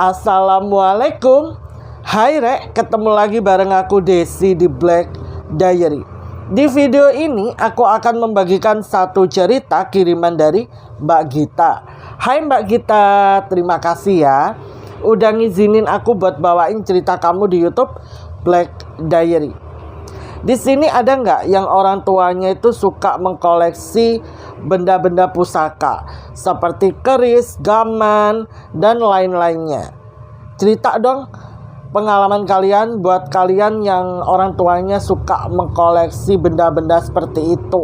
Assalamualaikum. Hai Rek, ketemu lagi bareng aku Desi di Black Diary. Di video ini aku akan membagikan satu cerita kiriman dari Mbak Gita. Hai Mbak Gita, terima kasih ya udah ngizinin aku buat bawain cerita kamu di YouTube Black Diary. Di sini ada nggak yang orang tuanya itu suka mengkoleksi benda-benda pusaka seperti keris, gaman, dan lain-lainnya? Cerita dong pengalaman kalian buat kalian yang orang tuanya suka mengkoleksi benda-benda seperti itu.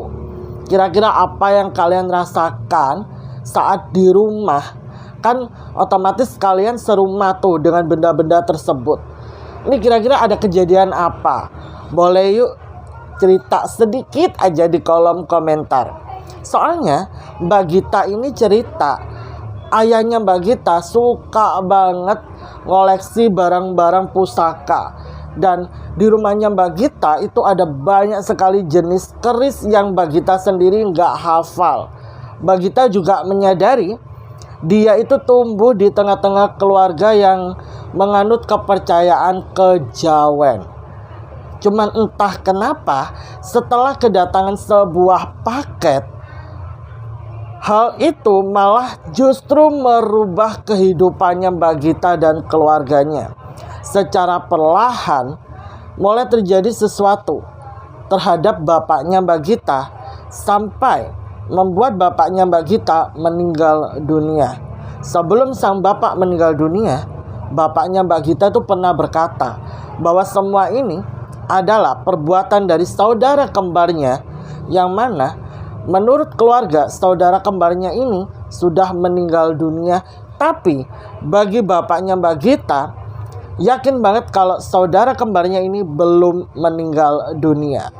Kira-kira apa yang kalian rasakan saat di rumah? Kan otomatis kalian serumah tuh dengan benda-benda tersebut. Ini kira-kira ada kejadian apa? Boleh yuk cerita sedikit aja di kolom komentar. Soalnya Mbak Gita ini cerita ayahnya Mbak Gita suka banget ngoleksi barang-barang pusaka. Dan di rumahnya Mbak Gita itu ada banyak sekali jenis keris yang Mbak Gita sendiri nggak hafal. Mbak Gita juga menyadari dia itu tumbuh di tengah-tengah keluarga yang menganut kepercayaan kejawen. Cuman entah kenapa setelah kedatangan sebuah paket, hal itu malah justru merubah kehidupannya Mbak Gita dan keluarganya. Secara perlahan mulai terjadi sesuatu terhadap bapaknya Mbak Gita sampai membuat bapaknya Mbak Gita meninggal dunia. Sebelum sang bapak meninggal dunia, bapaknya Mbak Gita itu pernah berkata bahwa semua ini adalah perbuatan dari saudara kembarnya, yang mana menurut keluarga saudara kembarnya ini sudah meninggal dunia. Tapi bagi bapaknya Mbak Gita yakin banget kalau saudara kembarnya ini belum meninggal dunia.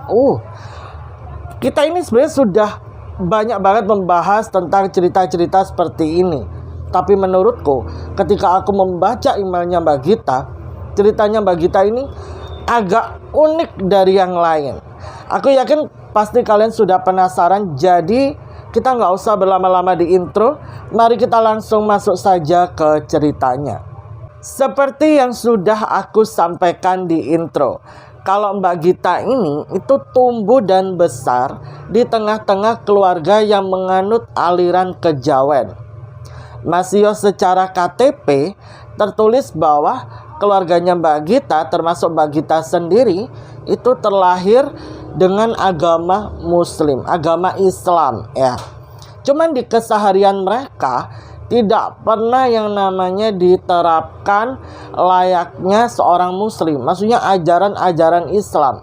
Kita ini sebenarnya sudah banyak banget membahas tentang cerita-cerita seperti ini. Tapi menurutku ketika aku membaca emailnya Mbak Gita, ceritanya Mbak Gita ini agak unik dari yang lain. Aku yakin pasti kalian sudah penasaran. Jadi kita nggak usah berlama-lama di intro. Mari kita langsung masuk saja ke ceritanya. Seperti yang sudah aku sampaikan di intro, kalau Mbak Gita ini itu tumbuh dan besar di tengah-tengah keluarga yang menganut aliran kejawen. Masih secara KTP tertulis bahwa keluarganya Mbak Gita, termasuk Mbak Gita sendiri, itu terlahir dengan agama Muslim, agama Islam ya. Cuman di keseharian mereka tidak pernah yang namanya diterapkan layaknya seorang Muslim. Maksudnya ajaran-ajaran Islam.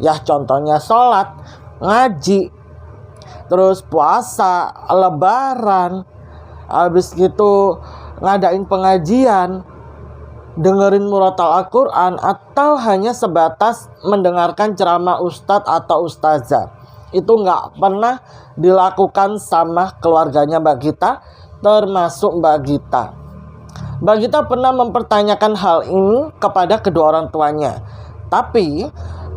Ya contohnya sholat, ngaji, terus puasa, lebaran, habis gitu ngadain pengajian, dengerin murotal Al-Quran, atau hanya sebatas mendengarkan ceramah ustadz atau ustazah. Itu nggak pernah dilakukan sama keluarganya Mbak Gita, termasuk Mbak Gita. Mbak Gita pernah mempertanyakan hal ini kepada kedua orang tuanya. Tapi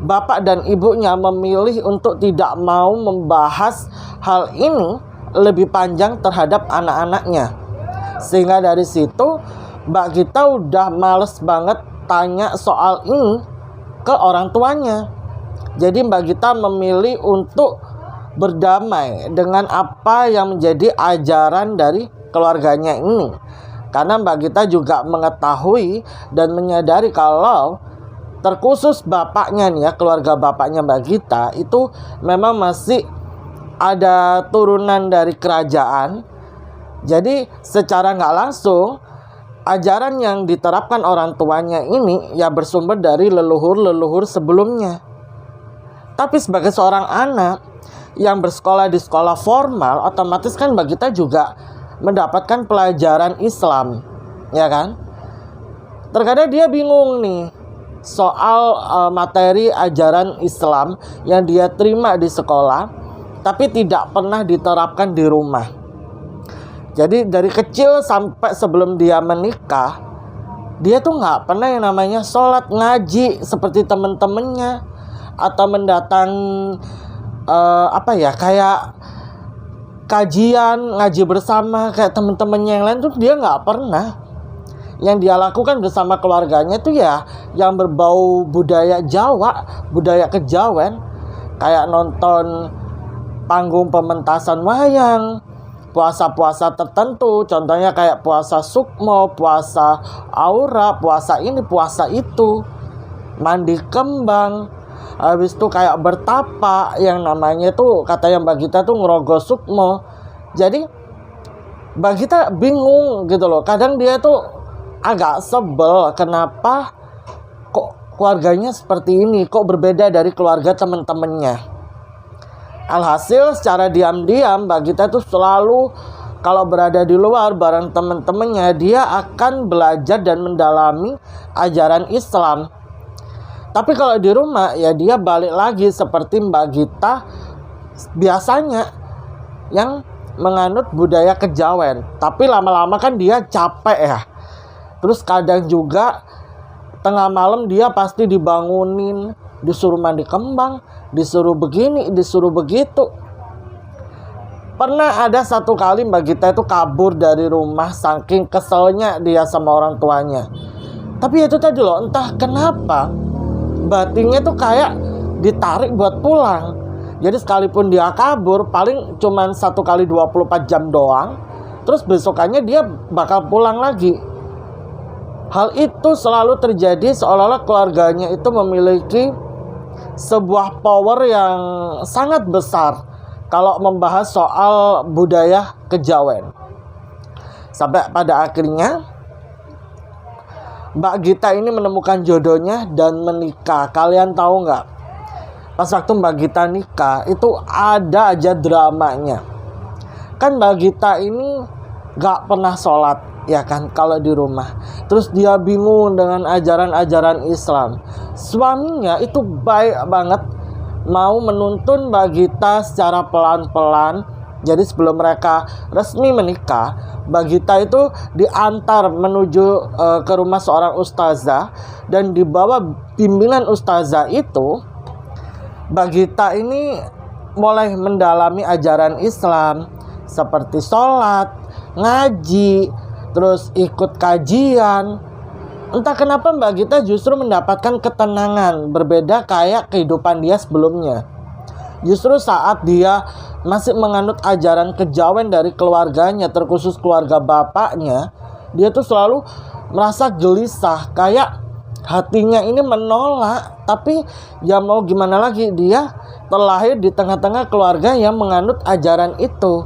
bapak dan ibunya memilih untuk tidak mau membahas hal ini lebih panjang terhadap anak-anaknya. Sehingga dari situ Mbak Gita udah males banget tanya soal ini ke orang tuanya. Jadi Mbak Gita memilih untuk berdamai dengan apa yang menjadi ajaran dari keluarganya ini. Karena Mbak Gita juga mengetahui dan menyadari kalau terkhusus bapaknya nih ya, keluarga bapaknya Mbak Gita itu memang masih ada turunan dari kerajaan. Jadi secara nggak langsung ajaran yang diterapkan orang tuanya ini ya bersumber dari leluhur-leluhur sebelumnya. Tapi sebagai seorang anak yang bersekolah di sekolah formal, otomatis kan Mbak Gita juga mendapatkan pelajaran Islam, ya kan? Terkadang dia bingung nih soal materi ajaran Islam yang dia terima di sekolah, tapi tidak pernah diterapkan di rumah. Jadi dari kecil sampai sebelum dia menikah, dia tuh nggak pernah yang namanya sholat, ngaji seperti temen-temennya, atau mendatangi kayak kajian, ngaji bersama kayak temen-temennya yang lain tuh dia nggak pernah. yang dia lakukan bersama keluarganya itu ya yang berbau budaya Jawa, budaya kejawen, kayak nonton panggung pementasan wayang, puasa-puasa tertentu, contohnya kayak puasa Sukmo, puasa Aura, puasa ini, puasa itu, mandi kembang, habis itu kayak bertapa, yang namanya tuh katanya Mbak Gita tuh ngerogoh Sukmo. Jadi Mbak Gita bingung gitu loh, kadang dia tuh agak sebel kenapa kok keluarganya seperti ini, kok berbeda dari keluarga teman-temannya. Alhasil secara diam-diam Mbak Gita tuh selalu kalau berada di luar bareng teman-temannya, dia akan belajar dan mendalami ajaran Islam. Tapi kalau di rumah ya dia balik lagi seperti Mbak Gita biasanya yang menganut budaya kejawen. Tapi lama-lama kan dia capek ya. Terus kadang juga tengah malam dia pasti dibangunin, disuruh mandi kembang, disuruh begini, disuruh begitu. Pernah ada satu kali Mbak Gita itu kabur dari rumah saking keselnya dia sama orang tuanya. Tapi itu tadi loh, entah kenapa batinnya tuh kayak ditarik buat pulang. Jadi sekalipun dia kabur paling cuman 1 kali 24 jam doang, terus besokannya dia bakal pulang lagi. Hal itu selalu terjadi seolah-olah keluarganya itu memiliki sebuah power yang sangat besar kalau membahas soal budaya kejawen. Sampai pada akhirnya Mbak Gita ini menemukan jodohnya dan menikah. Kalian tahu nggak? Pas waktu Mbak Gita nikah itu ada aja dramanya. Kan Mbak Gita ini nggak pernah sholat ya kan kalau di rumah. Terus dia bingung dengan ajaran-ajaran Islam. Suaminya itu baik banget, mau menuntun Mbak Gita secara pelan-pelan. Jadi sebelum mereka resmi menikah, Mbak Gita itu diantar menuju ke rumah seorang ustazah, dan di bawah bimbingan ustazah itu Mbak Gita ini mulai mendalami ajaran Islam seperti sholat, ngaji, terus ikut kajian. Entah kenapa Mbak Gita justru mendapatkan ketenangan berbeda kayak kehidupan dia sebelumnya. Justru saat dia masih menganut ajaran kejawen dari keluarganya, terkhusus keluarga bapaknya, dia tuh selalu merasa gelisah, kayak hatinya ini menolak. Tapi ya mau gimana lagi, dia terlahir di tengah-tengah keluarga yang menganut ajaran itu.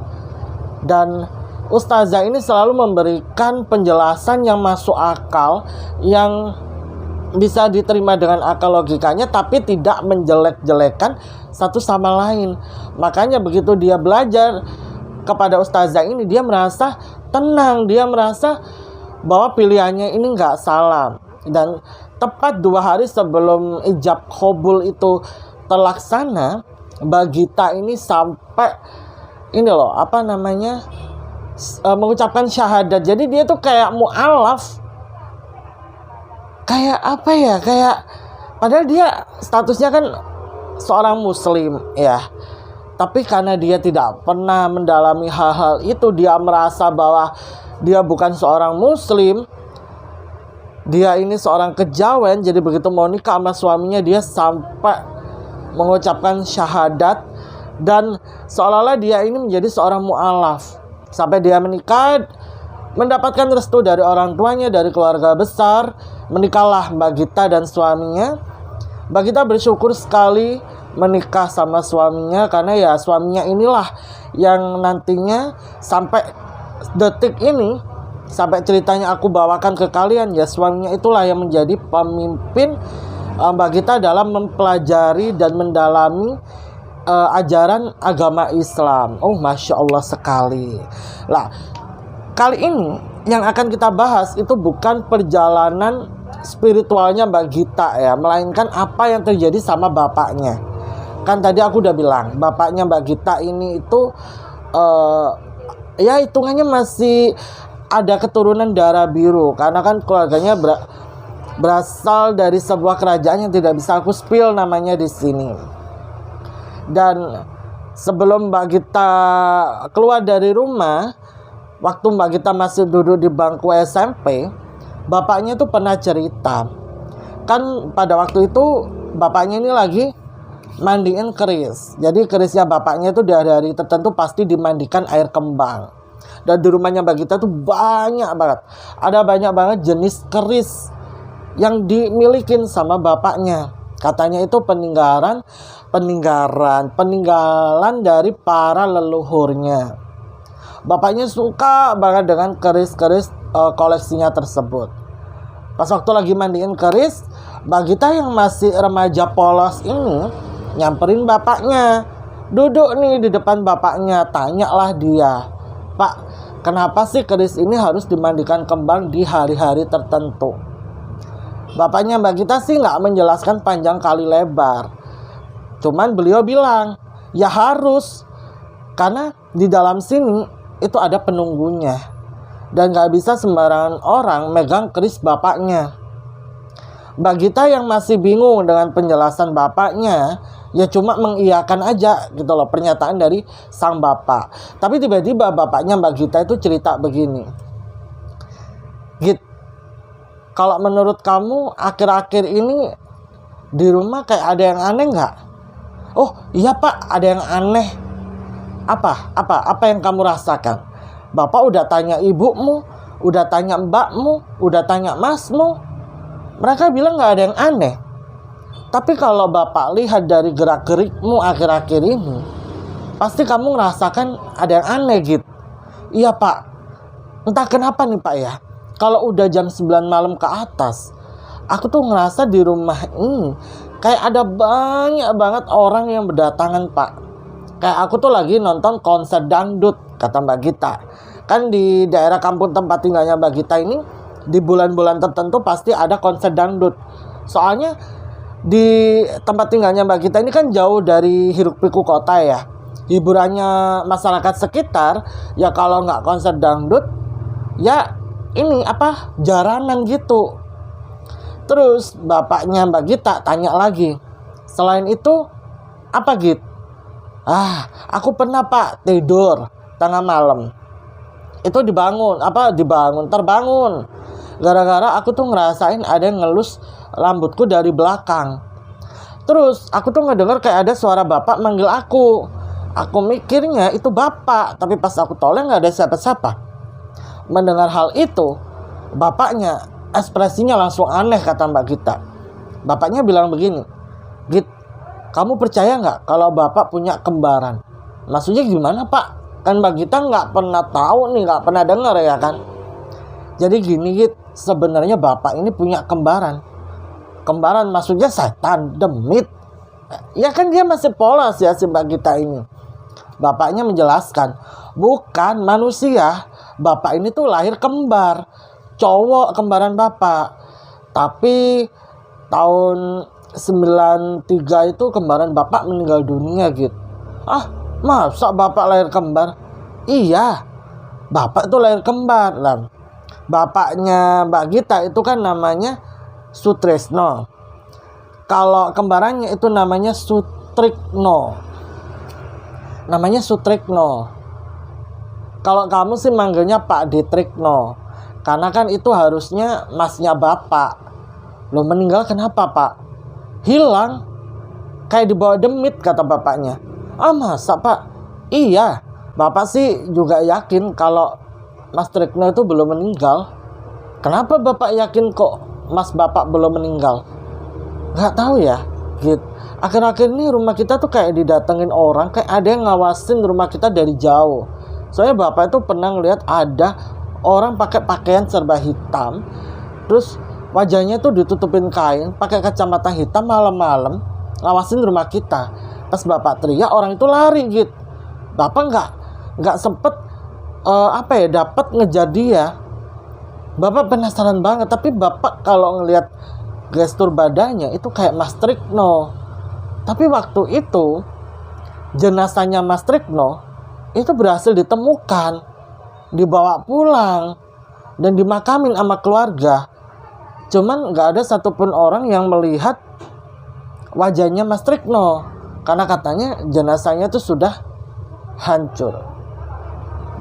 Dan ustazah ini selalu memberikan penjelasan yang masuk akal, yang bisa diterima dengan akal logikanya, tapi tidak menjelek-jelekan satu sama lain. Makanya begitu dia belajar kepada ustazah ini, dia merasa tenang, dia merasa bahwa pilihannya ini nggak salah. Dan tepat 2 hari sebelum ijab qabul itu terlaksana, Mbak Gita ini sampai ini loh, mengucapkan syahadat. Jadi dia tuh kayak mu'alaf, kayak apa ya, kayak padahal dia statusnya kan seorang muslim ya, tapi karena dia tidak pernah mendalami hal-hal itu, dia merasa bahwa dia bukan seorang muslim, dia ini seorang kejawen. Jadi begitu mau nikah sama suaminya, dia sampai mengucapkan syahadat, dan seolah-olah dia ini menjadi seorang mu'alaf. Sampai dia menikah, mendapatkan restu dari orang tuanya, dari keluarga besar. Menikahlah Mbak Gita dan suaminya. Mbak Gita bersyukur sekali menikah sama suaminya, karena ya suaminya inilah yang nantinya sampai detik ini, sampai ceritanya aku bawakan ke kalian, ya suaminya itulah yang menjadi pemimpin Mbak Gita dalam mempelajari dan mendalami ajaran agama Islam. Oh, Masya Allah sekali. Lah, kali ini yang akan kita bahas itu bukan perjalanan spiritualnya Mbak Gita ya, melainkan apa yang terjadi sama bapaknya. Kan tadi aku udah bilang, bapaknya Mbak Gita ini itu ya hitungannya masih ada keturunan darah biru, karena kan keluarganya berasal dari sebuah kerajaan yang tidak bisa aku spill namanya di sini. Dan sebelum Mbak Gita keluar dari rumah, waktu Mbak Gita masih duduk di bangku SMP, bapaknya tuh pernah cerita. Kan pada waktu itu bapaknya ini lagi mandiin keris. Jadi kerisnya bapaknya itu di hari-hari tertentu pasti dimandikan air kembang. Dan di rumahnya Mbak Gita tuh banyak banget. Ada banyak banget jenis keris yang dimilikin sama bapaknya. Katanya itu peninggalan dari para leluhurnya. Bapaknya suka banget dengan keris-keris koleksinya tersebut. Pas waktu lagi mandiin keris, Mbak Gita yang masih remaja polos ini nyamperin bapaknya. Duduk nih di depan bapaknya, tanyalah dia, "Pak, kenapa sih keris ini harus dimandikan kembang di hari-hari tertentu?" Bapaknya Mbak Gita sih nggak menjelaskan panjang kali lebar. Cuman beliau bilang, ya harus. Karena di dalam sini itu ada penunggunya. Dan gak bisa sembarangan orang megang keris bapaknya. Mbak Gita yang masih bingung dengan penjelasan bapaknya, ya cuma mengiyakan aja gitu loh pernyataan dari sang bapak. Tapi tiba-tiba bapaknya Mbak Gita itu cerita begini, "Git, kalau menurut kamu akhir-akhir ini di rumah kayak ada yang aneh gak?" "Oh iya Pak, ada yang aneh." Apa yang kamu rasakan?" "Bapak udah tanya ibumu, udah tanya mbakmu, udah tanya masmu. Mereka bilang gak ada yang aneh. Tapi kalau Bapak lihat dari gerak-gerikmu akhir-akhir ini, pasti kamu ngerasakan ada yang aneh gitu." "Iya Pak, entah kenapa nih Pak ya, kalau udah jam 9 malam ke atas, aku tuh ngerasa di rumah ini kayak ada banyak banget orang yang berdatangan Pak. Kayak aku tuh lagi nonton konser dangdut," kata Mbak Gita. Kan di daerah kampung tempat tinggalnya Mbak Gita ini, di bulan-bulan tertentu pasti ada konser dangdut. Soalnya di tempat tinggalnya Mbak Gita ini kan jauh dari hiruk pikuk kota ya. Hiburannya masyarakat sekitar, ya kalau nggak konser dangdut, ya ini jaranan gitu. Terus bapaknya Mbak Gita tanya lagi, "Selain itu apa Git?" "Aku pernah Pak tidur tengah malam. Itu terbangun. Gara-gara aku tuh ngerasain ada yang ngelus rambutku dari belakang. Terus aku tuh ngedenger kayak ada suara bapak manggil aku. Aku mikirnya itu bapak, tapi pas aku toleh gak ada siapa-siapa." Mendengar hal itu, bapaknya ekspresinya langsung aneh, kata Mbak Gita. Bapaknya bilang begini, "Git, kamu percaya gak kalau bapak punya kembaran?" "Maksudnya gimana Pak? Kan Mbak Gita nggak pernah tahu nih, nggak pernah dengar ya kan." "Jadi gini Git, sebenarnya bapak ini punya kembaran." "Kembaran maksudnya setan, demit?" Ya kan dia masih polos ya si Mbak Gita ini. Bapaknya menjelaskan, "Bukan manusia. Bapak ini tuh lahir kembar. Cowok kembaran bapak. Tapi tahun 93 itu kembaran bapak meninggal dunia gitu." "Masa bapak lahir kembar?" "Iya, bapak tuh lahir kembar." Lah, bapaknya Mbak Gita itu kan namanya Sutresno. Kalau kembarannya itu namanya Sutrikno. Kalau kamu sih manggilnya Pak Ditrikno. Karena kan itu harusnya masnya bapak. "Loh, meninggal kenapa Pak?" "Hilang. Kayak dibawa demit," kata bapaknya. "Masa Pak?" "Iya, bapak sih juga yakin kalau Mas Trikno itu belum meninggal." "Kenapa bapak yakin kok mas bapak belum meninggal?" "Gak tahu ya gitu. Akhir-akhir ini rumah kita tuh kayak didatengin orang, kayak ada yang ngawasin rumah kita dari jauh. Soalnya bapak itu pernah ngeliat ada orang pakai pakaian serba hitam, terus wajahnya tuh ditutupin kain, pakai kacamata hitam, malam-malam ngawasin rumah kita. Pas bapak teriak, orang itu lari gitu. Bapak nggak sempet dapat ngejar dia. Bapak penasaran banget, tapi bapak kalau ngelihat gestur badannya itu kayak Mas Trikno. Tapi waktu itu jenazahnya Mas Trikno itu berhasil ditemukan, dibawa pulang dan dimakamin sama keluarga. Cuman nggak ada satupun orang yang melihat wajahnya Mas Trikno, karena katanya jenazahnya itu sudah hancur.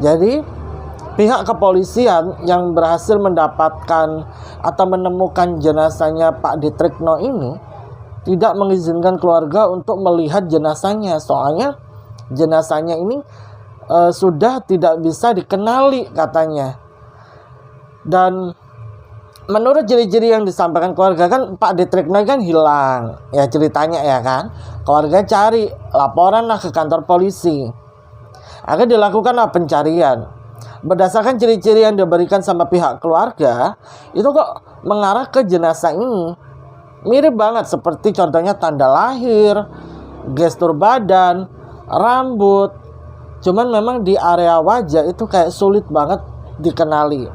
Jadi pihak kepolisian yang berhasil mendapatkan atau menemukan jenazahnya Pak Ditrikno ini tidak mengizinkan keluarga untuk melihat jenazahnya. Soalnya jenazahnya ini sudah tidak bisa dikenali katanya. Dan menurut ciri-ciri yang disampaikan keluarga, kan Pak Ditrikno kan hilang ya ceritanya ya kan. Keluarga cari, laporan lah ke kantor polisi. Akhirnya dilakukanlah pencarian. Berdasarkan ciri-ciri yang diberikan sama pihak keluarga, itu kok mengarah ke jenazah ini. Mirip banget seperti contohnya tanda lahir, gestur badan, rambut. Cuman memang di area wajah itu kayak sulit banget dikenali.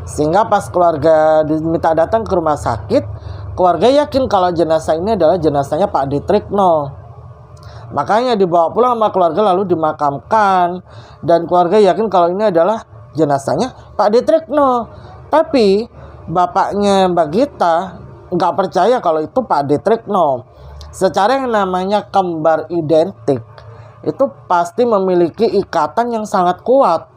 Sehingga pas keluarga diminta datang ke rumah sakit, keluarga yakin kalau jenazah ini adalah jenazahnya Pak Ditrikno. Makanya dibawa pulang sama keluarga lalu dimakamkan. Dan keluarga yakin kalau ini adalah jenazahnya Pak Ditrikno. Tapi bapaknya Mbak Gita nggak percaya kalau itu Pak Ditrikno. Secara yang namanya kembar identik itu pasti memiliki ikatan yang sangat kuat.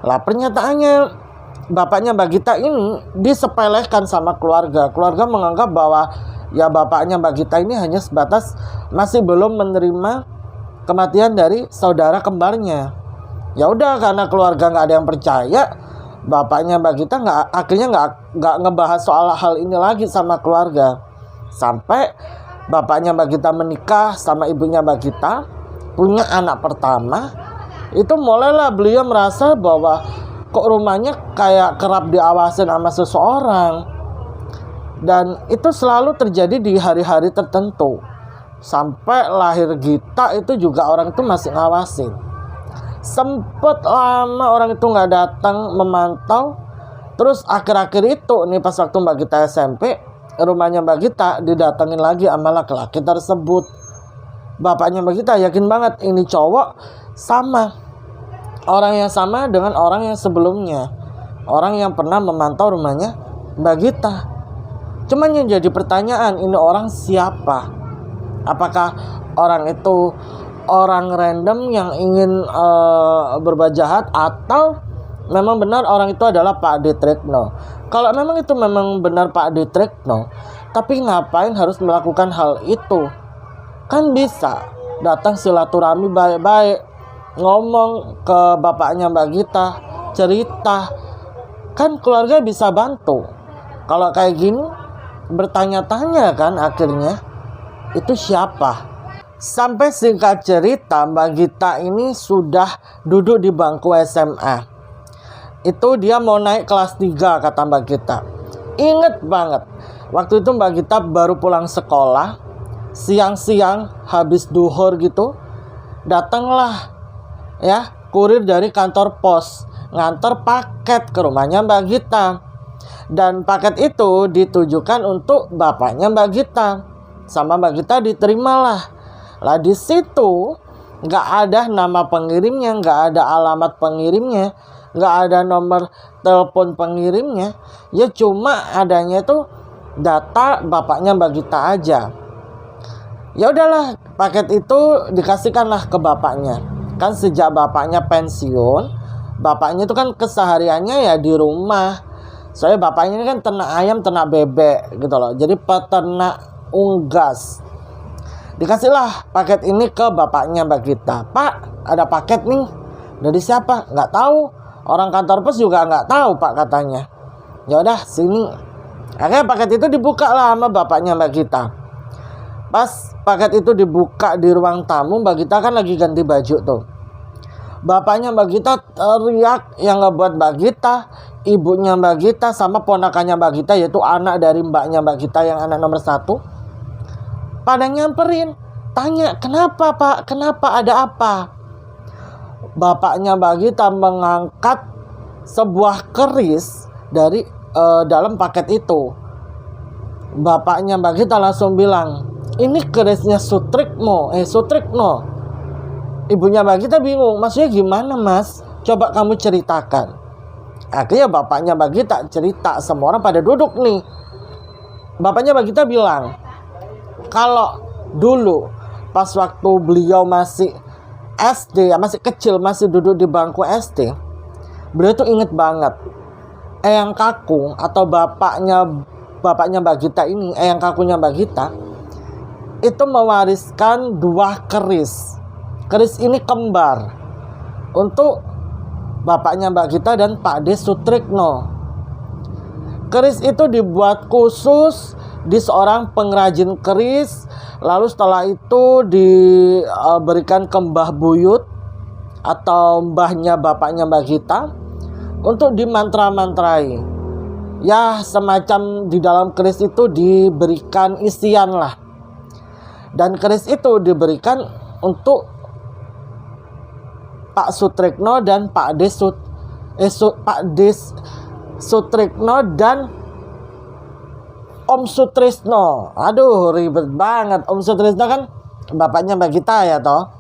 Lah pernyataannya bapaknya Mbak Gita ini disepelekan sama keluarga. Keluarga menganggap bahwa ya bapaknya Mbak Gita ini hanya sebatas masih belum menerima kematian dari saudara kembarnya. Ya udah, karena keluarga nggak ada yang percaya, bapaknya Mbak Gita akhirnya nggak ngebahas soal hal ini lagi sama keluarga. Sampai bapaknya Mbak Gita menikah sama ibunya Mbak Gita, punya anak pertama, itu mulailah beliau merasa bahwa kok rumahnya kayak kerap diawasin sama seseorang. Dan itu selalu terjadi di hari-hari tertentu. Sampai lahir Gita itu juga orang itu masih ngawasin. Sempet lama orang itu nggak datang memantau. Terus akhir-akhir itu nih pas waktu Mbak Gita SMP, rumahnya Mbak Gita didatengin lagi sama laki-laki tersebut. Bapaknya Mbak Gita yakin banget ini cowok sama, orang yang sama dengan orang yang sebelumnya, orang yang pernah memantau rumahnya Mbak Gita. Cuman yang jadi pertanyaan, ini orang siapa? Apakah orang itu orang random yang ingin berbuat jahat, atau memang benar orang itu adalah Pak Ditrikno? Kalau memang itu memang benar Pak Ditrikno, tapi ngapain harus melakukan hal itu? Kan bisa datang silaturahmi baik-baik, ngomong ke bapaknya Mbak Gita, cerita, kan keluarga bisa bantu. Kalau kayak gini bertanya-tanya kan akhirnya itu siapa. Sampai singkat cerita Mbak Gita ini sudah duduk di bangku SMA. Itu dia mau naik kelas 3 kata Mbak Gita. Ingat banget, waktu itu Mbak Gita baru pulang sekolah, siang-siang habis duhur gitu, datanglah ya kurir dari kantor pos ngantar paket ke rumahnya Mbak Gita. Dan paket itu ditujukan untuk bapaknya Mbak Gita. Sama Mbak Gita diterimalah. Lah di situ nggak ada nama pengirimnya, nggak ada alamat pengirimnya, nggak ada nomor telepon pengirimnya. Ya cuma adanya itu data bapaknya Mbak Gita aja. Ya udahlah, paket itu dikasihkanlah ke bapaknya. Kan sejak bapaknya pensiun, bapaknya itu kan kesehariannya ya di rumah. Soalnya bapaknya ini kan ternak ayam, ternak bebek gitu loh. Jadi peternak unggas. Dikasihlah paket ini ke bapaknya Mbak Gita. Pak, ada paket nih. Dari siapa? Nggak tahu. Orang kantor pos juga nggak tahu Pak katanya. Ya udah sini. Akhirnya paket itu dibuka lah sama bapaknya Mbak Gita. Pas paket itu dibuka di ruang tamu, Mbak Gita kan lagi ganti baju tuh. Bapaknya Mbak Gita teriak, yang ngebuat Mbak Gita, ibunya Mbak Gita sama ponakannya Mbak Gita, yaitu anak dari mbaknya Mbak Gita yang anak nomor 1, pada nyamperin, tanya, kenapa Pak? Kenapa? Ada apa? Bapaknya Mbak Gita mengangkat sebuah keris dari dalam paket itu. Bapaknya Mbak Gita langsung bilang, ini kerisnya Sutrikno. Ibunya Mbak Gita bingung, maksudnya gimana Mas? Coba kamu ceritakan. Akhirnya bapaknya Mbak Gita cerita, semua orang pada duduk nih. Bapaknya Mbak Gita bilang, kalau dulu pas waktu beliau masih SD, masih kecil, masih duduk di bangku SD, Beliau tuh inget banget Eyang Kakung atau bapaknya Mbak Gita ini, Eyang Kakungnya Mbak Gita, itu mewariskan 2 keris. Keris ini kembar untuk bapaknya Mbak Gita dan Pak D. Sutrikno. Keris itu dibuat khusus di seorang pengrajin keris. Lalu setelah itu diberikan ke Mbah Buyut atau mbahnya bapaknya Mbak Gita untuk dimantra-mantrai. Ya, semacam di dalam keris itu diberikan isian lah. Dan keris itu diberikan untuk Pak Sutrikno dan Pak D. Sutrikno dan Om Sutrisno. Aduh, ribet banget. Om Sutrisno kan bapaknya Mbak Gita ya toh.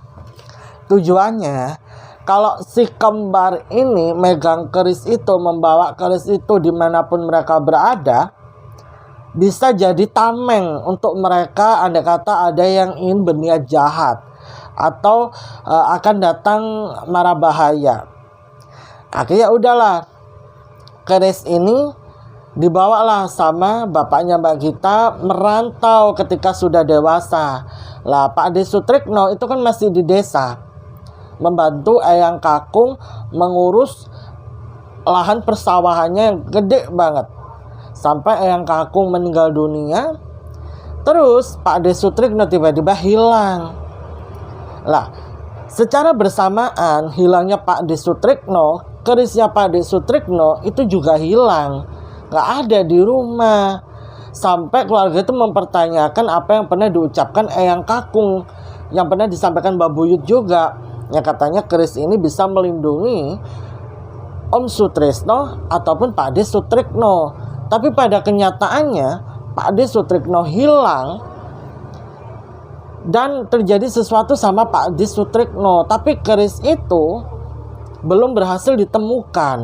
Tujuannya, kalau si kembar ini megang keris itu, membawa keris itu dimanapun mereka berada, bisa jadi tameng untuk mereka andai kata ada yang ingin berniat jahat atau akan datang mara bahaya. Akhirnya udahlah, keris ini dibawalah sama bapaknya Mbak Gita merantau ketika sudah dewasa. Lah Pak D. Sutrikno itu kan masih di desa, membantu Eyang Kakung mengurus lahan persawahannya yang gede banget. Sampai Eyang Kakung meninggal dunia, terus Pak D. Sutrikno tiba-tiba hilang. Lah, secara bersamaan hilangnya Pak D. Sutrikno, kerisnya Pak D. Sutrikno itu juga hilang, gak ada di rumah. Sampai keluarga itu mempertanyakan apa yang pernah diucapkan Eyang Kakung, yang pernah disampaikan Mbak Buyut juga, yang katanya keris ini bisa melindungi Om Sutrisno ataupun Pak D. Sutrikno. Tapi pada kenyataannya Pak D. Sutrikno hilang dan terjadi sesuatu sama Pak D. Sutrikno, tapi keris itu belum berhasil ditemukan.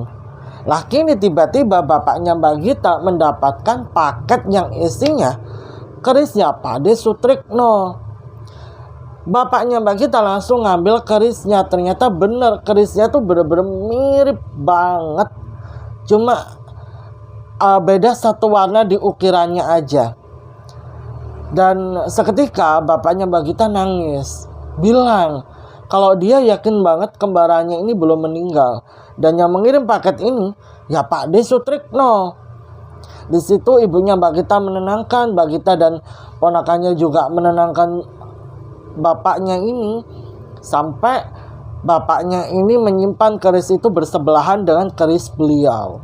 Lah kini tiba-tiba bapaknya Mbak Gita mendapatkan paket yang isinya kerisnya Pak D. Sutrikno. Bapaknya Mbak Gita langsung ngambil kerisnya. Ternyata bener, kerisnya tuh bener-bener mirip banget, cuma beda satu warna di ukirannya aja. Dan seketika bapaknya Mbak Gita nangis, bilang kalau dia yakin banget kembarannya ini belum meninggal, dan yang mengirim paket ini ya Pak D. Sutrikno. Di situ ibunya Mbak Gita menenangkan Mbak Gita, dan ponakannya juga menenangkan bapaknya ini, sampai bapaknya ini menyimpan keris itu bersebelahan dengan keris beliau.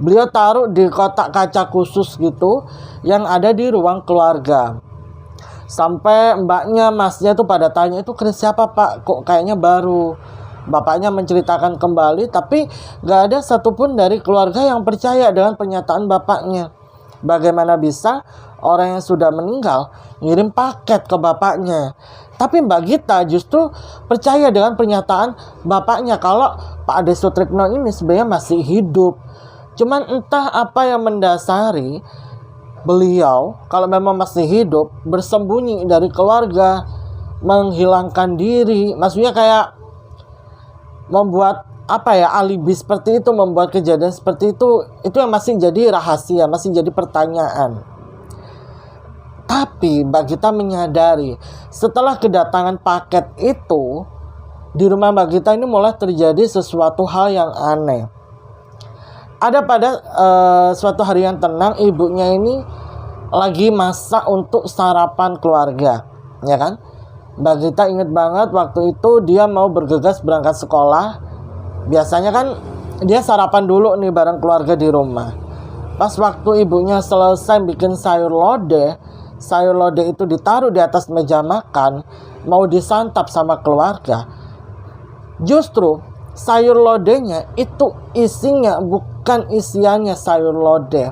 Beliau taruh di kotak kaca khusus gitu yang ada di ruang keluarga. Sampai mbaknya, masnya tuh pada tanya, itu keris siapa Pak? Kok kayaknya baru? Bapaknya menceritakan kembali, tapi gak ada satupun dari keluarga yang percaya dengan pernyataan bapaknya. Bagaimana bisa orang yang sudah meninggal ngirim paket ke bapaknya? Tapi Mbak Gita justru percaya dengan pernyataan bapaknya kalau Pak D. Sutrikno ini sebenarnya masih hidup. Cuman entah apa yang mendasari beliau, kalau memang masih hidup, bersembunyi dari keluarga, menghilangkan diri. Maksudnya kayak membuat alibi seperti itu, membuat kejadian seperti itu yang masih jadi rahasia, masih jadi pertanyaan. Tapi Mbak Gita menyadari setelah kedatangan paket itu, di rumah Mbak Gita ini mulai terjadi sesuatu hal yang aneh. Ada pada suatu hari yang tenang, ibunya ini lagi masak untuk sarapan keluarga, ya kan? Mbak Gita ingat banget waktu itu dia mau bergegas berangkat sekolah. Biasanya kan dia sarapan dulu nih bareng keluarga di rumah. Pas waktu ibunya selesai bikin sayur lodeh itu ditaruh di atas meja makan, mau disantap sama keluarga. Justru sayur lodehnya itu isinya bukan isiannya sayur lodeh.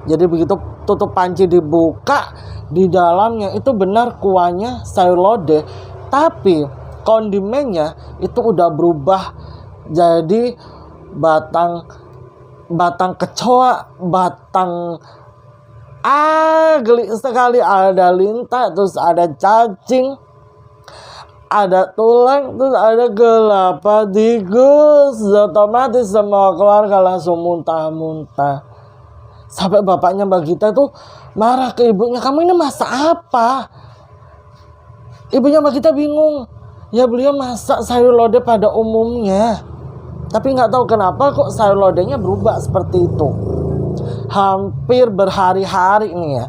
Jadi begitu tutup panci dibuka, di dalamnya itu benar kuahnya sayur lodeh, tapi kondimennya itu udah berubah jadi batang kecoa, geli sekali, ada lintah, terus ada cacing, ada tulang, terus ada kelapa tikus. Otomatis semua keluarga langsung muntah-muntah. Sampai bapaknya Mbak Gita tuh marah ke ibunya, kamu ini masak apa? Ibunya Mbak Gita bingung. Ya beliau masak sayur lodeh pada umumnya, tapi nggak tahu kenapa kok sayur lodehnya berubah seperti itu. Hampir berhari-hari nih ya,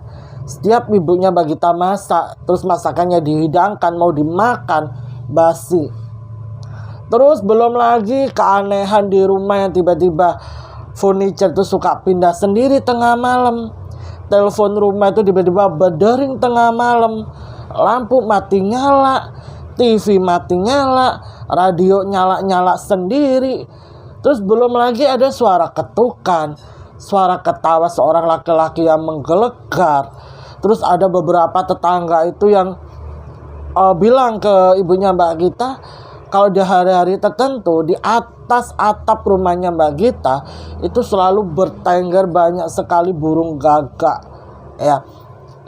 setiap ibunya Mbak Gita masak, terus masakannya dihidangkan, mau dimakan basi. Terus belum lagi keanehan di rumah yang tiba-tiba furniture itu suka pindah sendiri tengah malam. Telepon rumah itu tiba-tiba berdering tengah malam. Lampu mati nyala, TV mati nyala, radio nyala-nyala sendiri. Terus belum lagi ada suara ketukan, suara ketawa seorang laki-laki yang menggelegar. Terus ada beberapa tetangga itu yang bilang ke ibunya Mbak Gita, kalau di hari-hari tertentu di atas atap rumahnya Mbak Gita itu selalu bertengger banyak sekali burung gagak. Ya,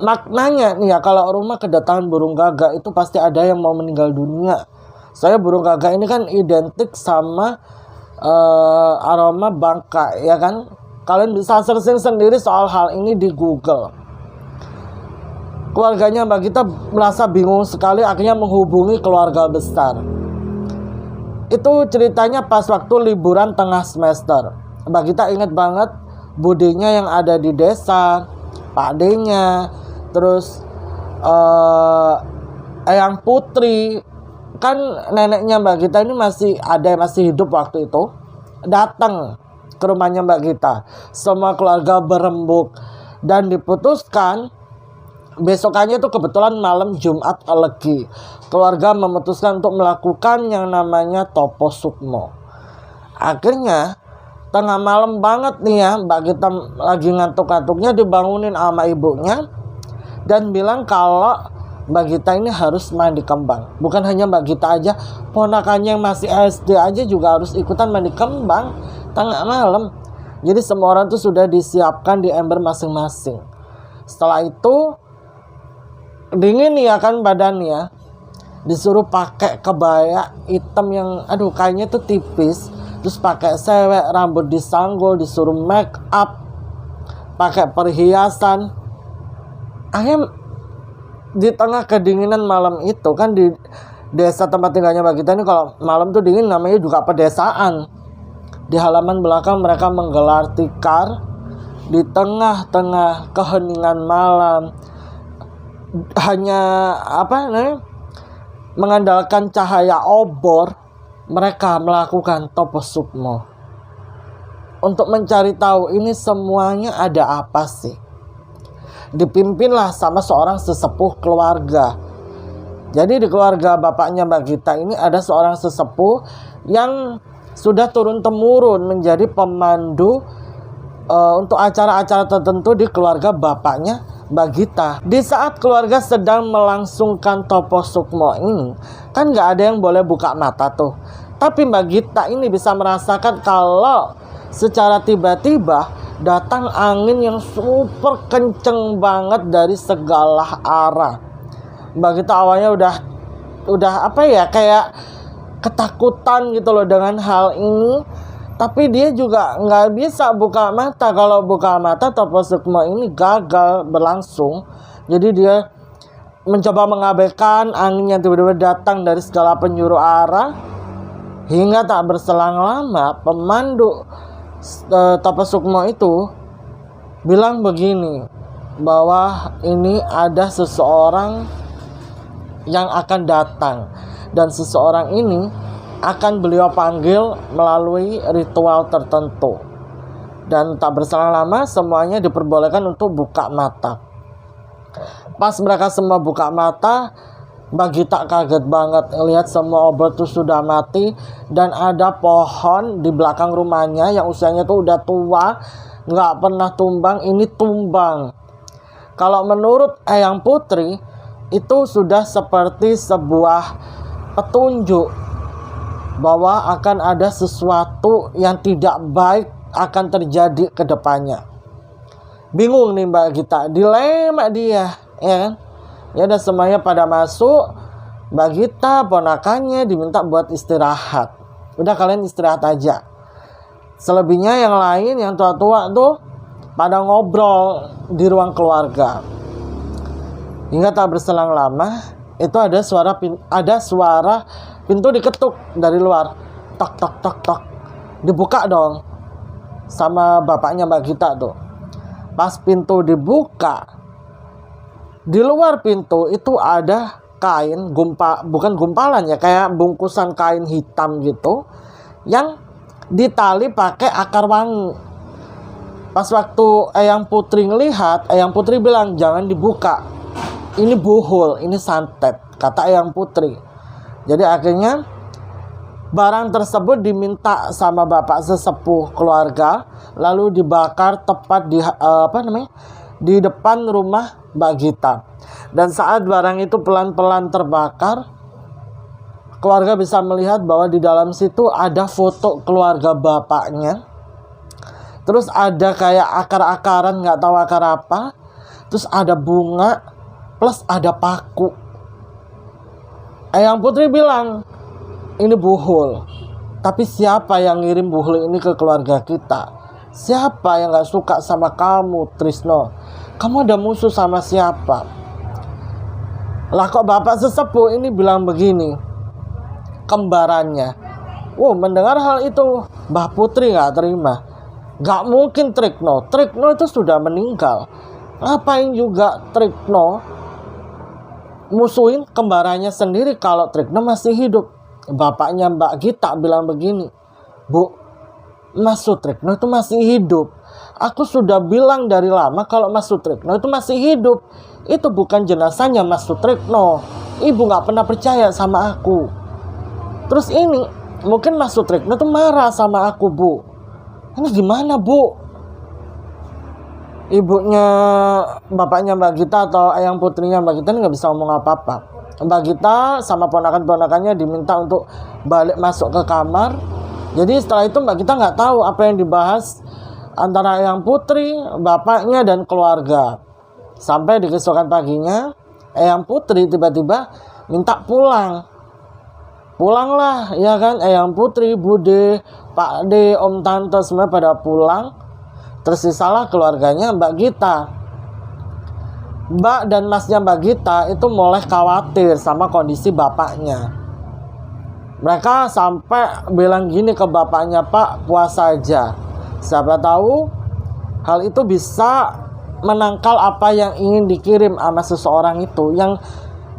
maknanya nih ya, kalau rumah kedatangan burung gagak itu pasti ada yang mau meninggal dunia. Soalnya burung gagak ini kan identik sama aroma bangka, ya kan? Kalian bisa searching sendiri soal hal ini di Google. Keluarganya Mbak Gita merasa bingung sekali, akhirnya menghubungi keluarga besar. Itu ceritanya pas waktu liburan tengah semester. Mbak Gita ingat banget budinya yang ada di desa, Pak D-nya, terus Eyang Putri, kan neneknya Mbak Gita ini masih hidup waktu itu, datang ke rumahnya Mbak Gita. Semua keluarga berembuk dan diputuskan besokannya itu kebetulan malam Jumat Legi. Keluarga memutuskan untuk melakukan yang namanya Topo Sukmo. Akhirnya tengah malam banget nih ya, Mbak Gita lagi ngantuk-ngantuknya dibangunin sama ibunya dan bilang kalau Mbak Gita ini harus mandi kembang. Bukan hanya Mbak Gita aja, ponakannya yang masih SD aja juga harus ikutan mandi kembang tengah malam. Jadi semua orang tuh sudah disiapkan di ember masing-masing. Setelah itu dingin ya kan badannya, disuruh pakai kebaya hitam yang kayaknya tuh tipis, terus pakai sewek, rambut disanggul, disuruh make up, pakai perhiasan. Akhirnya di tengah kedinginan malam itu kan, di desa tempat tinggalnya Mbak Gita ini kalau malam tuh dingin, namanya juga pedesaan. Di halaman belakang mereka menggelar tikar di tengah-tengah keheningan malam. Hanya mengandalkan cahaya obor, mereka melakukan Topo Sukmo untuk mencari tahu ini semuanya ada apa sih. Dipimpinlah sama seorang sesepuh keluarga. Jadi di keluarga bapaknya Mbak Gita ini ada seorang sesepuh yang sudah turun-temurun menjadi pemandu untuk acara-acara tertentu di keluarga bapaknya Mbak Gita. Di saat keluarga sedang melangsungkan Topo Sukmo ini, kan nggak ada yang boleh buka mata tuh. Tapi Mbak Gita ini bisa merasakan kalau secara tiba-tiba datang angin yang super kenceng banget dari segala arah. Mbak Gita awalnya udah kayak ketakutan gitu loh dengan hal ini. Tapi dia juga nggak bisa buka mata. Kalau buka mata Topo Sukmo ini gagal berlangsung. Jadi dia mencoba mengabaikan angin yang tiba-tiba datang dari segala penjuru arah. Hingga tak berselang lama pemandu Topo Sukmo itu bilang begini, bahwa ini ada seseorang yang akan datang. Dan seseorang ini akan beliau panggil melalui ritual tertentu. Dan tak berselang lama semuanya diperbolehkan untuk buka mata. Pas mereka semua buka mata, Mbak Gita kaget banget lihat semua obor itu sudah mati. Dan ada pohon di belakang rumahnya yang usianya tuh udah tua, nggak pernah tumbang, ini tumbang. Kalau menurut Eyang Putri, itu sudah seperti sebuah petunjuk bahwa akan ada sesuatu yang tidak baik akan terjadi ke depannya. Bingung nih Mbak Gita, dilema dia, ya kan? Ya udah semuanya pada masuk. Mbak Gita ponakannya diminta buat istirahat. Udah kalian istirahat aja. Selebihnya yang lain yang tua-tua tuh pada ngobrol di ruang keluarga. Hingga tak berselang lama itu ada suara pintu diketuk dari luar. Tok tok tok tok. Dibuka dong sama bapaknya Mbak Gita tuh. Pas pintu dibuka, di luar pintu itu ada kain bukan gumpalan ya, kayak bungkusan kain hitam gitu yang ditali pakai akar wangi. Pas waktu Eyang Putri ngelihat, Eyang Putri bilang jangan dibuka, ini buhul, ini santet, kata Eyang Putri. Jadi akhirnya barang tersebut diminta sama bapak sesepuh keluarga, lalu dibakar tepat di depan rumah Mbak Gita. Dan saat barang itu pelan-pelan terbakar, keluarga bisa melihat bahwa di dalam situ ada foto keluarga bapaknya. Terus ada kayak akar-akaran, nggak tahu akar apa. Terus ada bunga, plus ada paku. Eyang Putri bilang, ini buhul. Tapi siapa yang ngirim buhul ini ke keluarga kita? Siapa yang gak suka sama kamu, Trisno? Kamu ada musuh sama siapa? Lah kok bapak sesepuh ini bilang begini? Kembarannya. Mendengar hal itu, Mbah Putri gak terima. Gak mungkin Trikno. Trikno itu sudah meninggal. Ngapain juga Trikno musuhin kembarannya sendiri kalau Trikno masih hidup? Bapaknya Mbak Gita bilang begini, Bu, Mas Sutrikno itu masih hidup. Aku sudah bilang dari lama kalau Mas Sutrikno itu masih hidup. Itu bukan jenazahnya Mas Sutrikno. Ibu gak pernah percaya sama aku. Terus ini, mungkin Mas Sutrikno itu marah sama aku, Bu. Ini gimana, Bu? Ibunya, bapaknya Mbak Gita atau Eyang Putrinya Mbak Gita ini gak bisa ngomong apa-apa. Mbak Gita sama ponakan-ponakannya diminta untuk balik masuk ke kamar. Jadi setelah itu Mbak Gita nggak tahu apa yang dibahas antara Eyang Putri, bapaknya, dan keluarga. Sampai di keesokan paginya, Eyang Putri tiba-tiba minta pulang. Pulanglah, ya kan? Eyang Putri, Bude, Pak D, Om Tante semua pada pulang. Tersisalah keluarganya Mbak Gita. Mbak dan masnya Mbak Gita itu mulai khawatir sama kondisi bapaknya. Mereka sampai bilang gini ke bapaknya, Pak, puasa aja. Siapa tahu hal itu bisa menangkal apa yang ingin dikirim sama seseorang itu, yang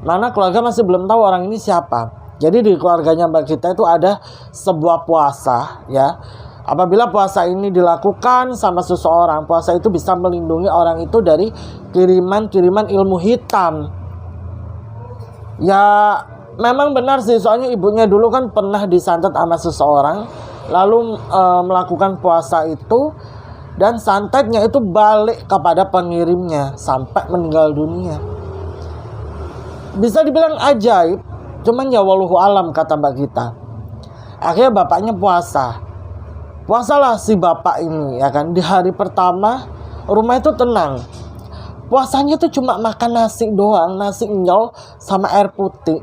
mana keluarga masih belum tahu orang ini siapa. Jadi di keluarganya Mbak Gita itu ada sebuah puasa, ya. Apabila puasa ini dilakukan sama seseorang, puasa itu bisa melindungi orang itu dari kiriman-kiriman ilmu hitam. Ya memang benar sih, soalnya ibunya dulu kan pernah disantet sama seseorang, lalu melakukan puasa itu, dan santetnya itu balik kepada pengirimnya sampai meninggal dunia. Bisa dibilang ajaib, cuman ya wallahu alam, kata Mbak Gita. Akhirnya bapaknya puasa. Puasalah si bapak ini, ya kan. Di hari pertama rumah itu tenang. Puasanya tuh cuma makan nasi doang, nasi nyol sama air putih.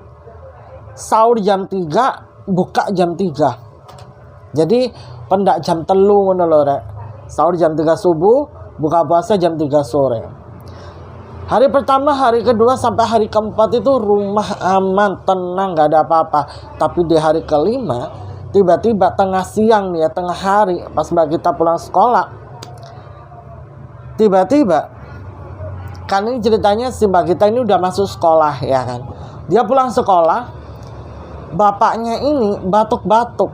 Sahur jam 3, buka jam 3. Jadi pendak jam 3 ngono lho rek. Sahur jam 3 subuh, buka puasa jam 3 sore. Hari pertama, hari kedua sampai hari keempat itu rumah aman, tenang, gak ada apa-apa. Tapi di hari kelima, tiba-tiba tengah siang nih ya, tengah hari, pas Mbak Gita pulang sekolah, tiba-tiba, kan ini ceritanya si Mbak Gita ini udah masuk sekolah, ya kan. Dia pulang sekolah, bapaknya ini batuk-batuk.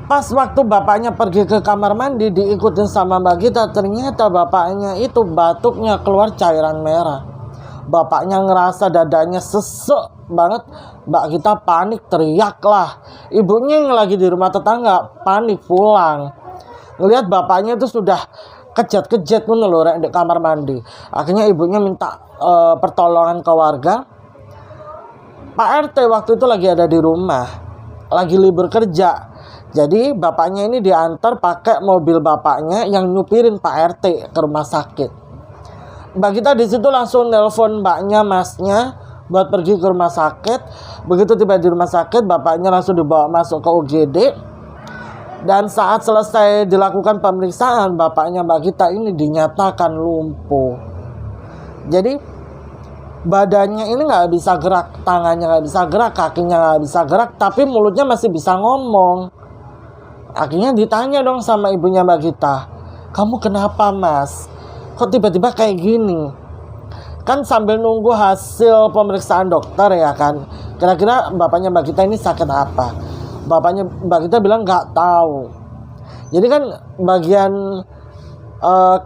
Pas waktu bapaknya pergi ke kamar mandi, diikutin sama Mbak Gita, ternyata bapaknya itu batuknya keluar cairan merah. Bapaknya ngerasa dadanya sesek banget. Mbak Gita panik, teriak lah. Ibunya yang lagi di rumah tetangga panik pulang, ngelihat bapaknya itu sudah kejat-kejat menelurek di kamar mandi. Akhirnya ibunya minta pertolongan ke warga. Pak RT waktu itu lagi ada di rumah, lagi libur kerja. Jadi bapaknya ini diantar pakai mobil bapaknya yang nyupirin Pak RT ke rumah sakit. Mbak Gita di situ langsung nelpon mbaknya, masnya, buat pergi ke rumah sakit. Begitu tiba di rumah sakit, bapaknya langsung dibawa masuk ke UGD. Dan saat selesai dilakukan pemeriksaan, bapaknya Mbak Gita ini dinyatakan lumpuh. Jadi badannya ini nggak bisa gerak, tangannya nggak bisa gerak, kakinya nggak bisa gerak, tapi mulutnya masih bisa ngomong. Akhirnya ditanya dong sama ibunya Mbak Gita, "Kamu kenapa, Mas? Kok tiba-tiba kayak gini?" Kan sambil nunggu hasil pemeriksaan dokter ya kan, kira-kira bapaknya Mbak Gita ini sakit apa. Bapaknya Mbak Gita bilang nggak tahu. Jadi kan bagian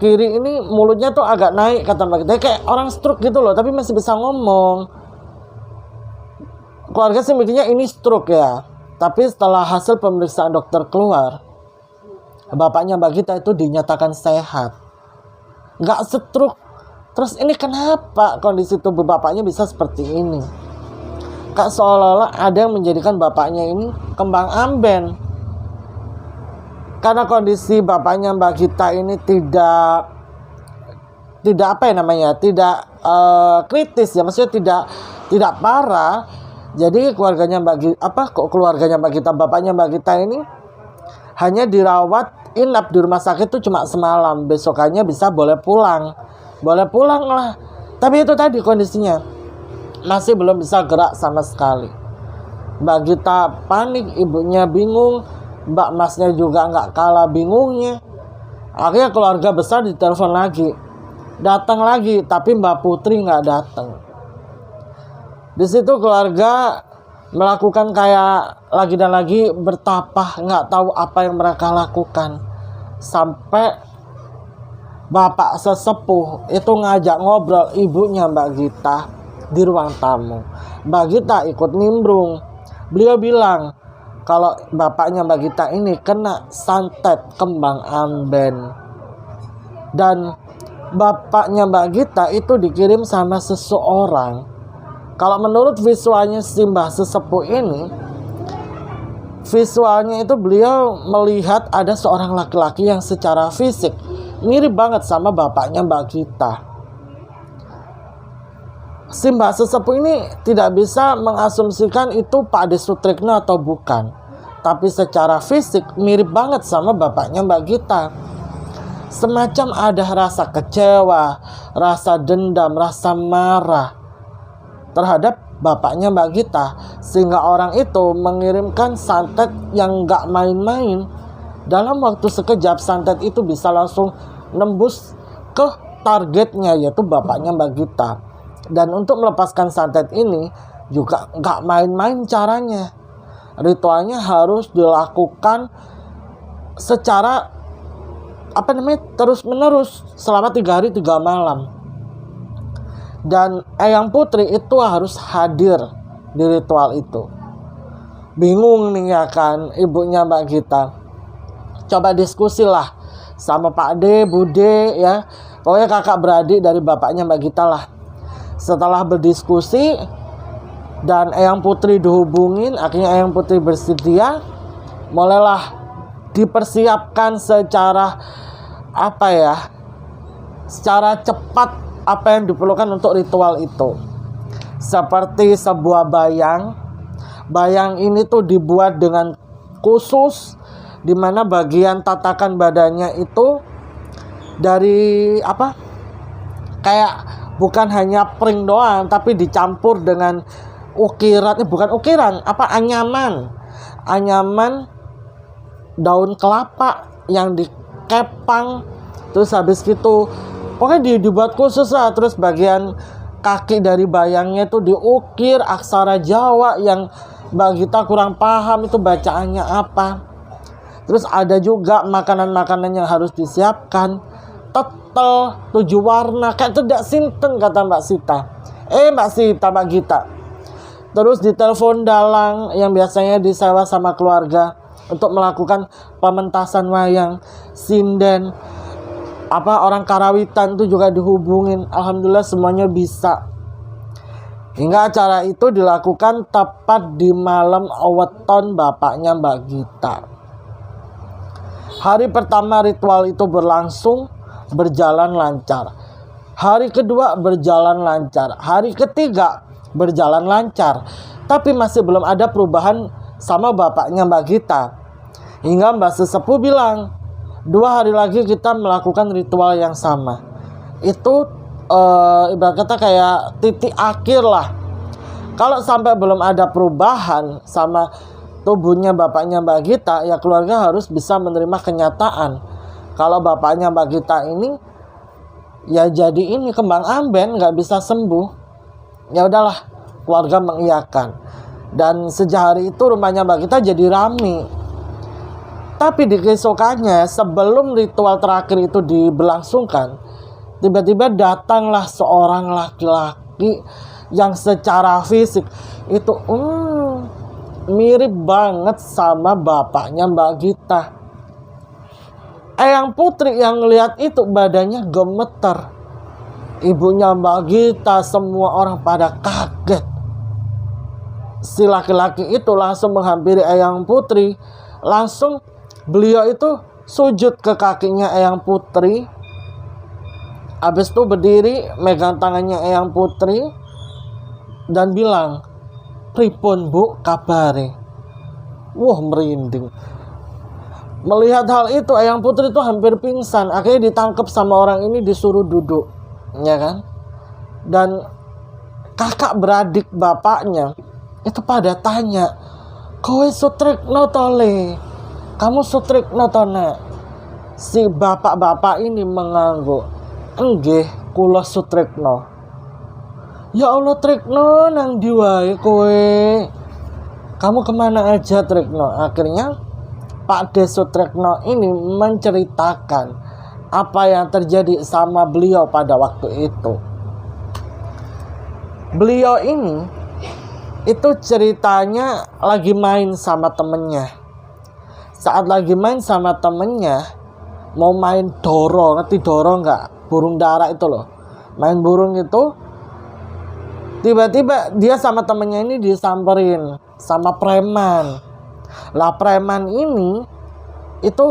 kiri ini mulutnya tuh agak naik, kata Mbak Gita, kayak orang stroke gitu loh, tapi masih bisa ngomong. Keluarga sih mikirnya ini stroke ya, tapi setelah hasil pemeriksaan dokter keluar, bapaknya Mbak Gita itu dinyatakan sehat, nggak stroke. Terus ini kenapa kondisi tubuh bapaknya bisa seperti ini? Kak, seolah-olah ada yang menjadikan bapaknya ini kembang amben. Karena kondisi bapaknya Mbak Gita ini tidak apa ya namanya, tidak kritis ya, maksudnya tidak parah. Jadi keluarganya keluarganya Mbak Gita, bapaknya Mbak Gita ini hanya dirawat inap di rumah sakit itu cuma semalam, besokannya boleh pulang lah. Tapi itu tadi kondisinya masih belum bisa gerak sama sekali. Mbak Gita panik, ibunya bingung, Mbak Masnya juga nggak kalah bingungnya. Akhirnya keluarga besar ditelepon lagi, datang lagi, tapi Mbak Putri nggak datang. Di situ keluarga melakukan kayak lagi dan lagi bertapah, nggak tahu apa yang mereka lakukan. Sampai bapak sesepuh itu ngajak ngobrol ibunya Mbak Gita di ruang tamu. Mbak Gita ikut nimbrung. Beliau bilang kalau bapaknya Mbak Gita ini kena santet kembang amben. Dan bapaknya Mbak Gita itu dikirim sama seseorang. Kalau menurut visualnya si Mbah sesepuh ini, visualnya itu beliau melihat ada seorang laki-laki yang secara fisik mirip banget sama bapaknya Mbak Gita. Si Mbah sesepuh ini tidak bisa mengasumsikan itu Pak Ade Sutrikno atau bukan, tapi secara fisik mirip banget sama bapaknya Mbak Gita. Semacam ada rasa kecewa, rasa dendam, rasa marah terhadap bapaknya Mbak Gita, sehingga orang itu mengirimkan santet yang gak main-main. Dalam waktu sekejap santet itu bisa langsung nembus ke targetnya, yaitu bapaknya Mbak Gita. Dan untuk melepaskan santet ini juga gak main-main caranya. Ritualnya harus dilakukan secara terus-menerus selama 3 hari 3 malam. Dan Eyang Putri itu harus hadir di ritual itu. Bingung nih ya kan ibunya Mbak Gita. Coba diskusilah sama Pak D, Bude ya. Pokoknya kakak beradik dari bapaknya Mbak Gita lah. Setelah berdiskusi dan Eyang Putri dihubungin, akhirnya Eyang Putri bersedia. Mulailah dipersiapkan secara secara cepat apa yang diperlukan untuk ritual itu. Seperti sebuah bayang. Bayang ini tuh dibuat dengan khusus, dimana bagian tatakan badannya itu dari kayak bukan hanya pring doang, tapi dicampur dengan anyaman daun kelapa yang dikepang. Terus habis gitu pokoknya dibuat khusus lah. Terus bagian kaki dari bayangnya itu diukir aksara Jawa yang Mbak Gita kurang paham itu bacaannya apa. Terus ada juga makanan-makanan yang harus disiapkan, tetel 7 warna kayak tidak sinten kata Mbak Gita. Terus ditelepon dalang yang biasanya disewa sama keluarga untuk melakukan pementasan wayang. Sinden orang karawitan itu juga dihubungin. Alhamdulillah semuanya bisa. Hingga acara itu dilakukan tepat di malam weton bapaknya Mbak Gita. Hari pertama ritual itu berjalan lancar. Hari kedua berjalan lancar. Hari ketiga berjalan lancar. Tapi masih belum ada perubahan sama bapaknya Mbak Gita. Hingga Mbak Sesepuh bilang, 2 hari lagi kita melakukan ritual yang sama. Itu ibarat kata kayak titik akhir lah. Kalau sampai belum ada perubahan sama tubuhnya bapaknya Mbak Gita, ya keluarga harus bisa menerima kenyataan kalau bapaknya Mbak Gita ini ya jadi ini kembang amben, nggak bisa sembuh. Ya udahlah, keluarga mengiyakan. Dan sejak hari itu rumahnya Mbak Gita jadi rame. Tapi di keesokannya, sebelum ritual terakhir itu diberlangsungkan, tiba-tiba datanglah seorang laki-laki yang secara fisik itu mirip banget sama bapaknya Mbak Gita. Eyang Putri yang ngelihat itu badannya gemeter. Ibunya Mbak Gita, semua orang pada kaget. Si laki-laki itu langsung menghampiri Eyang Putri. Langsung beliau itu sujud ke kakinya Eyang Putri. Habis itu berdiri megang tangannya Eyang Putri dan bilang, "Pripun Bu kabare?" Wah, merinding. Melihat hal itu, Eyang Putri itu hampir pingsan. Akhirnya ditangkap sama orang ini, disuruh duduk, ya kan? Dan kakak beradik bapaknya itu pada tanya, "Kowe Sutrekno tole? Kamu Sutrekno tone?" Si bapak-bapak ini mengangguk, "Enggih, kula Sutrekno." "Ya Allah Trekno, nang diwae kowe? Kamu kemana aja Trekno?" Akhirnya Pak De Sutrekno ini menceritakan apa yang terjadi sama beliau pada waktu itu. Beliau ini itu ceritanya lagi main sama temennya. Saat lagi main sama temennya, mau main doro, ngerti doro nggak? Burung dara itu loh. Main burung itu, tiba-tiba dia sama temennya ini disamperin sama preman. Lah preman ini itu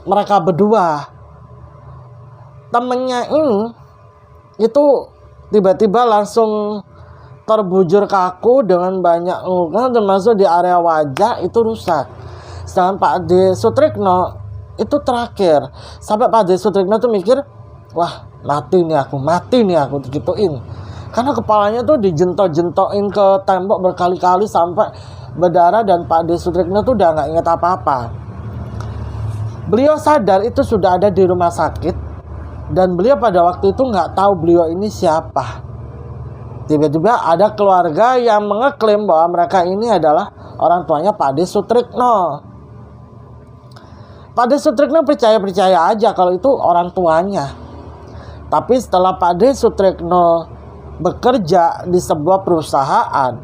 mereka berdua. Temennya ini itu tiba-tiba langsung terbujur kaku dengan banyak luka, termasuk di area wajah itu rusak. Sedangkan Pak De Sutrekno itu terakhir. Sampai Pak De Sutrekno tuh mikir, wah mati nih aku digituin. Karena kepalanya tuh dijentok-jentokin ke tembok berkali-kali sampai berdarah, dan Pak De Sutrekno tuh udah gak ingat apa-apa. Beliau sadar itu sudah ada di rumah sakit, dan beliau pada waktu itu gak tahu beliau ini siapa. Tiba-tiba ada keluarga yang mengeklaim bahwa mereka ini adalah orang tuanya Pak De Sutrekno. Pak De Sutrekno percaya aja kalau itu orang tuanya. Tapi setelah Pak De Sutrekno bekerja di sebuah perusahaan,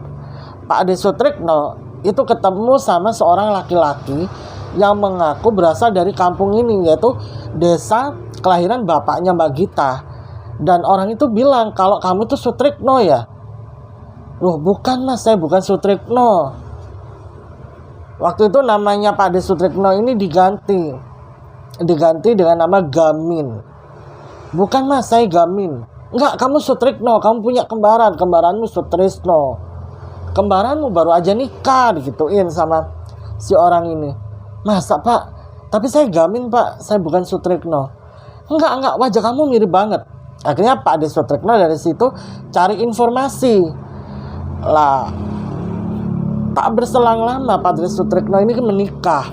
Pak De Sutrekno itu ketemu sama seorang laki-laki yang mengaku berasal dari kampung ini, yaitu desa kelahiran bapaknya Mbak Gita. Dan orang itu bilang, "Kalau kamu itu Sutrekno ya?" "Loh bukan Mas, saya bukan Sutrekno." Waktu itu namanya Pak De Sutrekno ini diganti dengan nama Gamin. "Bukan Mas, saya Gamin." "Enggak, kamu Sutrekno, kamu punya kembaranmu Sutresno. Kembaranmu baru aja nikah," digituin sama si orang ini. "Masa Pak? Tapi saya Gamin Pak, saya bukan Sutrekno." Enggak, wajah kamu mirip banget." Akhirnya Pak De Sutrekno dari situ cari informasi. Lah, tak berselang lama Pak De Sutrekno ini menikah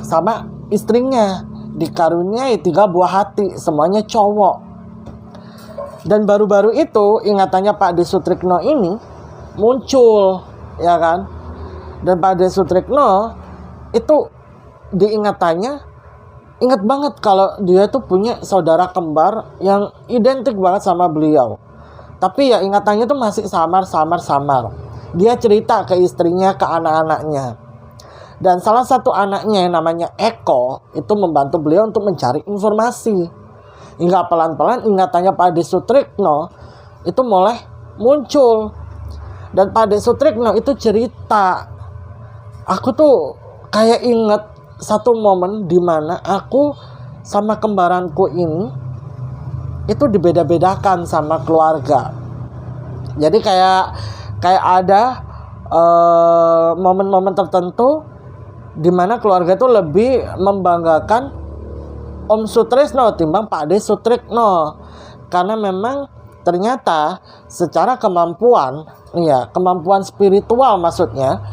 sama istrinya, dikaruniai 3 buah hati, semuanya cowok. Dan baru-baru itu ingatannya Pak De Sutrekno ini muncul, ya kan? Dan Pak De Sutrekno itu diingatannya ingat banget kalau dia tuh punya saudara kembar yang identik banget sama beliau. Tapi ya ingatannya tuh masih samar. Dia cerita ke istrinya, ke anak-anaknya. Dan salah satu anaknya yang namanya Eko itu membantu beliau untuk mencari informasi. Hingga pelan-pelan ingatannya Pak De Sutrekno itu mulai muncul. Dan Pak De Sutrekno itu cerita, "Aku tuh kayak inget satu momen di mana aku sama kembaranku ini itu dibeda-bedakan sama keluarga. Jadi kayak ada momen-momen tertentu di mana keluarga itu lebih membanggakan Om Sutrisno timbang Pak De Sutrisno, karena memang ternyata secara kemampuan spiritual maksudnya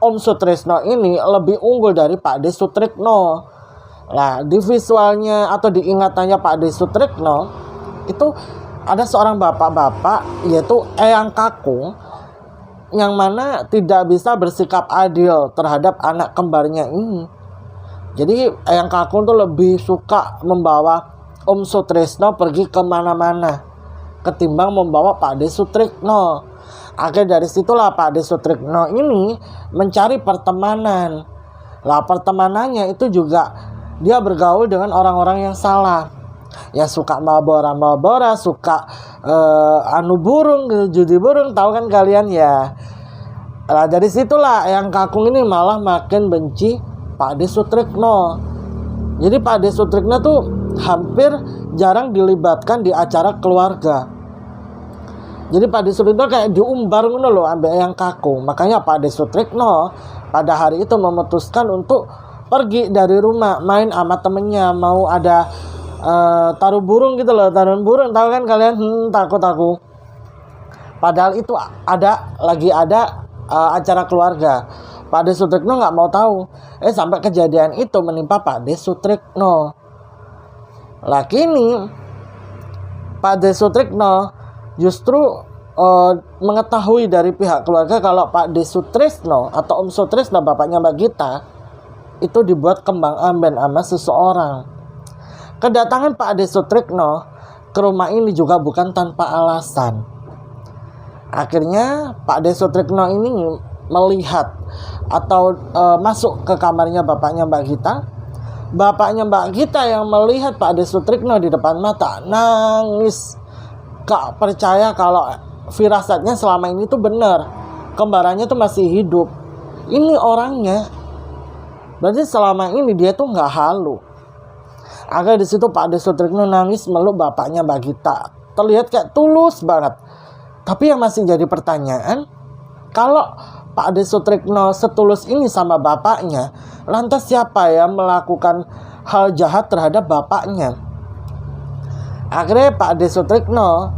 Om Sutrisno ini lebih unggul dari Pak De Sutrisno. Nah, di visualnya atau di ingatannya Pak De Sutrisno itu ada seorang bapak-bapak yaitu Eyang Kakung yang mana tidak bisa bersikap adil terhadap anak kembarnya ini. Jadi Eyang Kakung tuh lebih suka membawa Om Sutrisno pergi kemana-mana ketimbang membawa Pak De Sutrisno. Akhirnya dari situlah Pak De Sutrisno ini mencari pertemanan. Lah pertemanannya itu juga dia bergaul dengan orang-orang yang salah, yang suka mabora-mabora, suka judi burung, tahu kan kalian ya. Nah dari situlah Eyang Kakung ini malah makin benci Pak De Sutrisno. Jadi Pak De Sutrisno tuh hampir jarang dilibatkan di acara keluarga. Jadi Pak De Sutrisno kayak diumbar ngono loh ambek Eyang Kakung. Makanya Pak De Sutrisno pada hari itu memutuskan untuk pergi dari rumah, main sama temennya, mau ada taruh burung gitu loh, taruh burung, tahu kan kalian? Takut aku. Padahal itu ada acara keluarga. Pak De Sutrisno nggak mau tahu. Sampai kejadian itu menimpa Pak De Sutrisno. Lah kini Pak De Sutrisno justru mengetahui dari pihak keluarga kalau Pak De Sutrisno atau Om Sutrisno bapaknya Mbak Gita itu dibuat kembang amben sama seseorang. Kedatangan Pak De Sutrisno ke rumah ini juga bukan tanpa alasan. Akhirnya Pak De Sutrisno ini melihat atau masuk ke kamarnya bapaknya Mbak Gita. Bapaknya Mbak Gita yang melihat Pak De Sutrisno di depan mata nangis, gak percaya kalau firasatnya selama ini tuh benar, kembarannya tuh masih hidup. Ini orangnya, berarti selama ini dia tuh nggak halu. Akhirnya di situ Pak De Sutrisno nangis meluk bapaknya Mbak Gita, terlihat kayak tulus banget. Tapi yang masih jadi pertanyaan, kalau Pak De Sutrisno setulus ini sama bapaknya, lantas siapa yang melakukan hal jahat terhadap bapaknya? Akhirnya Pak De Sutrisno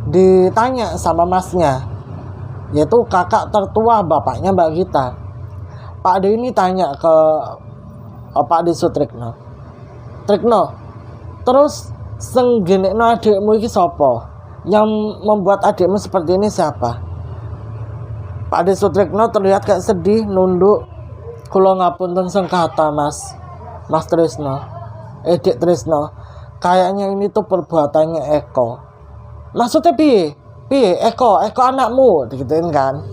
ditanya sama masnya, yaitu kakak tertua bapaknya Mbak Gita. Pak De ini tanya ke Pak De Sutrisno, Trikno, terus senggenekno adikmu iki sapa? Yang membuat adikmu seperti ini siapa? Pak De Sutrisno terlihat kayak sedih, nunduk. Kula ngapunten sengkata Mas Trisno, Dik Trisno. Kayaknya ini tuh perbuatannya Eko. Maksudnya piye? Eko anakmu, digituin kan?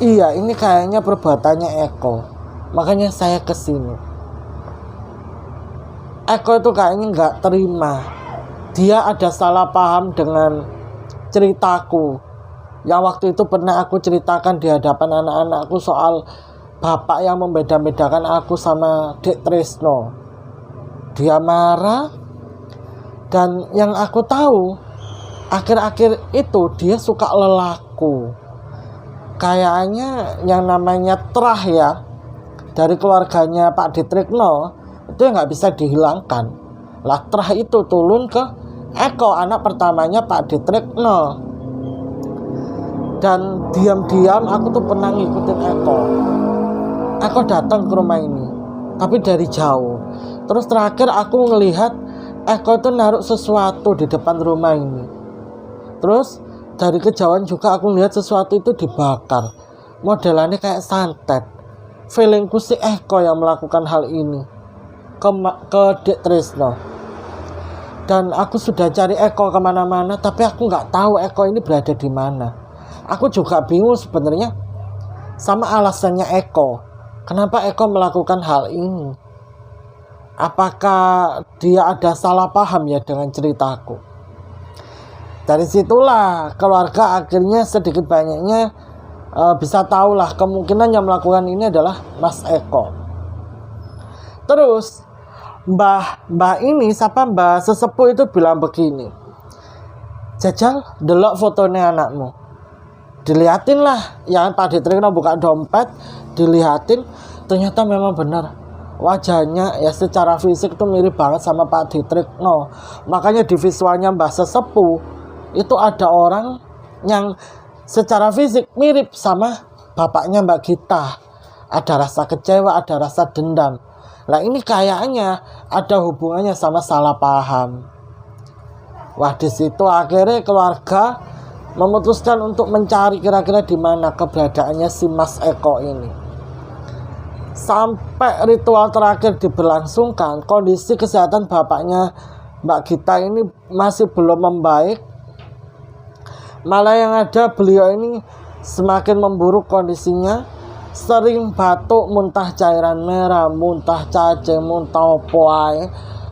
Iya, ini kayaknya perbuatannya Eko. Makanya saya kesini. Eko itu kayaknya nggak terima. Dia ada salah paham dengan ceritaku. Yang waktu itu pernah aku ceritakan di hadapan anak-anakku soal bapak yang membeda-bedakan aku sama Dik Trisno. Dia marah. Dan yang aku tahu, akhir-akhir itu dia suka lelaku. Kayaknya yang namanya terah ya, dari keluarganya Pak Ditrekno, itu yang nggak bisa dihilangkan. Lah terah itu turun ke Eko, anak pertamanya Pak Ditrekno. Dan diam-diam aku tuh pernah ngikutin Eko. Eko datang ke rumah ini, tapi dari jauh. Terus terakhir aku ngelihat Eko itu naruh sesuatu di depan rumah ini. Terus dari kejauhan juga aku lihat sesuatu itu dibakar. Modelannya kayak santet. Feelingku si Eko yang melakukan hal ini ke Dik Trisno. Dan aku sudah cari Eko kemana-mana, tapi aku nggak tahu Eko ini berada di mana. Aku juga bingung sebenarnya sama alasannya Eko. Kenapa Eko melakukan hal ini? Apakah dia ada salah paham ya dengan ceritaku? Dari situlah keluarga akhirnya sedikit banyaknya bisa tahulah kemungkinan yang melakukan ini adalah Mas Eko. Terus Mbah ini siapa Mbah sesepuh itu bilang begini, jajal delok fotonya anakmu. Dilihatin lah, ya Pak Ditrikno buka dompet, dilihatin, ternyata memang benar wajahnya ya secara fisik tuh mirip banget sama Pak Ditrikno. Makanya di visualnya Mbah Sesepuh itu ada orang yang secara fisik mirip sama bapaknya Mbak Gita. Ada rasa kecewa, ada rasa dendam. Nah ini kayaknya ada hubungannya sama salah paham. Wah, di situ akhirnya keluarga memutuskan untuk mencari kira-kira di mana keberadaannya si Mas Eko ini. Sampai ritual terakhir diberlangsungkan, kondisi kesehatan bapaknya Mbak Gita ini masih belum membaik. Malah yang ada beliau ini semakin memburuk kondisinya, sering batuk, muntah cairan merah, muntah cacing, muntah opoai,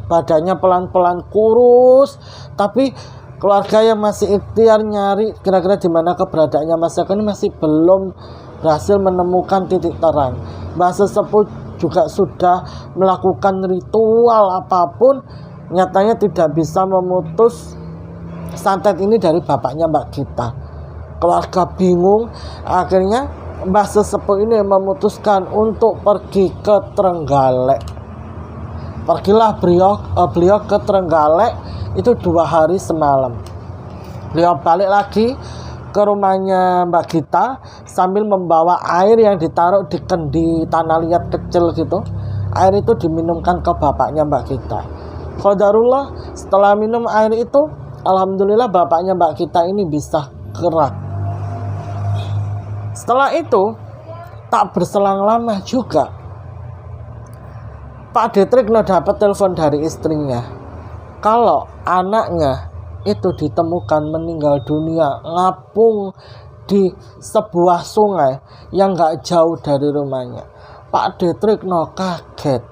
badannya pelan-pelan kurus. Tapi keluarga yang masih ikhtiar nyari kira-kira di mana keberadaannya Mas Eko ini masih belum berhasil menemukan titik terang. Mbah Sesepuh juga sudah melakukan ritual apapun, nyatanya tidak bisa memutus santet ini dari bapaknya Mbak Gita. Keluarga bingung, akhirnya Mbah Sesepuh ini memutuskan untuk pergi ke Trenggalek. Pergilah beliau ke Trenggalek itu 2 hari semalam. Beliau balik lagi ke rumahnya Mbak Gita sambil membawa air yang ditaruh di kendi tanah liat kecil gitu. Air itu diminumkan ke bapaknya Mbak Gita. Qadarullah, setelah minum air itu, alhamdulillah bapaknya Mbak Gita ini bisa gerak. Setelah itu, tak berselang lama juga, Pak Ditrikno dapat telepon dari istrinya kalau anaknya itu ditemukan meninggal dunia ngapung di sebuah sungai yang gak jauh dari rumahnya. Pak Ditrikno kaget,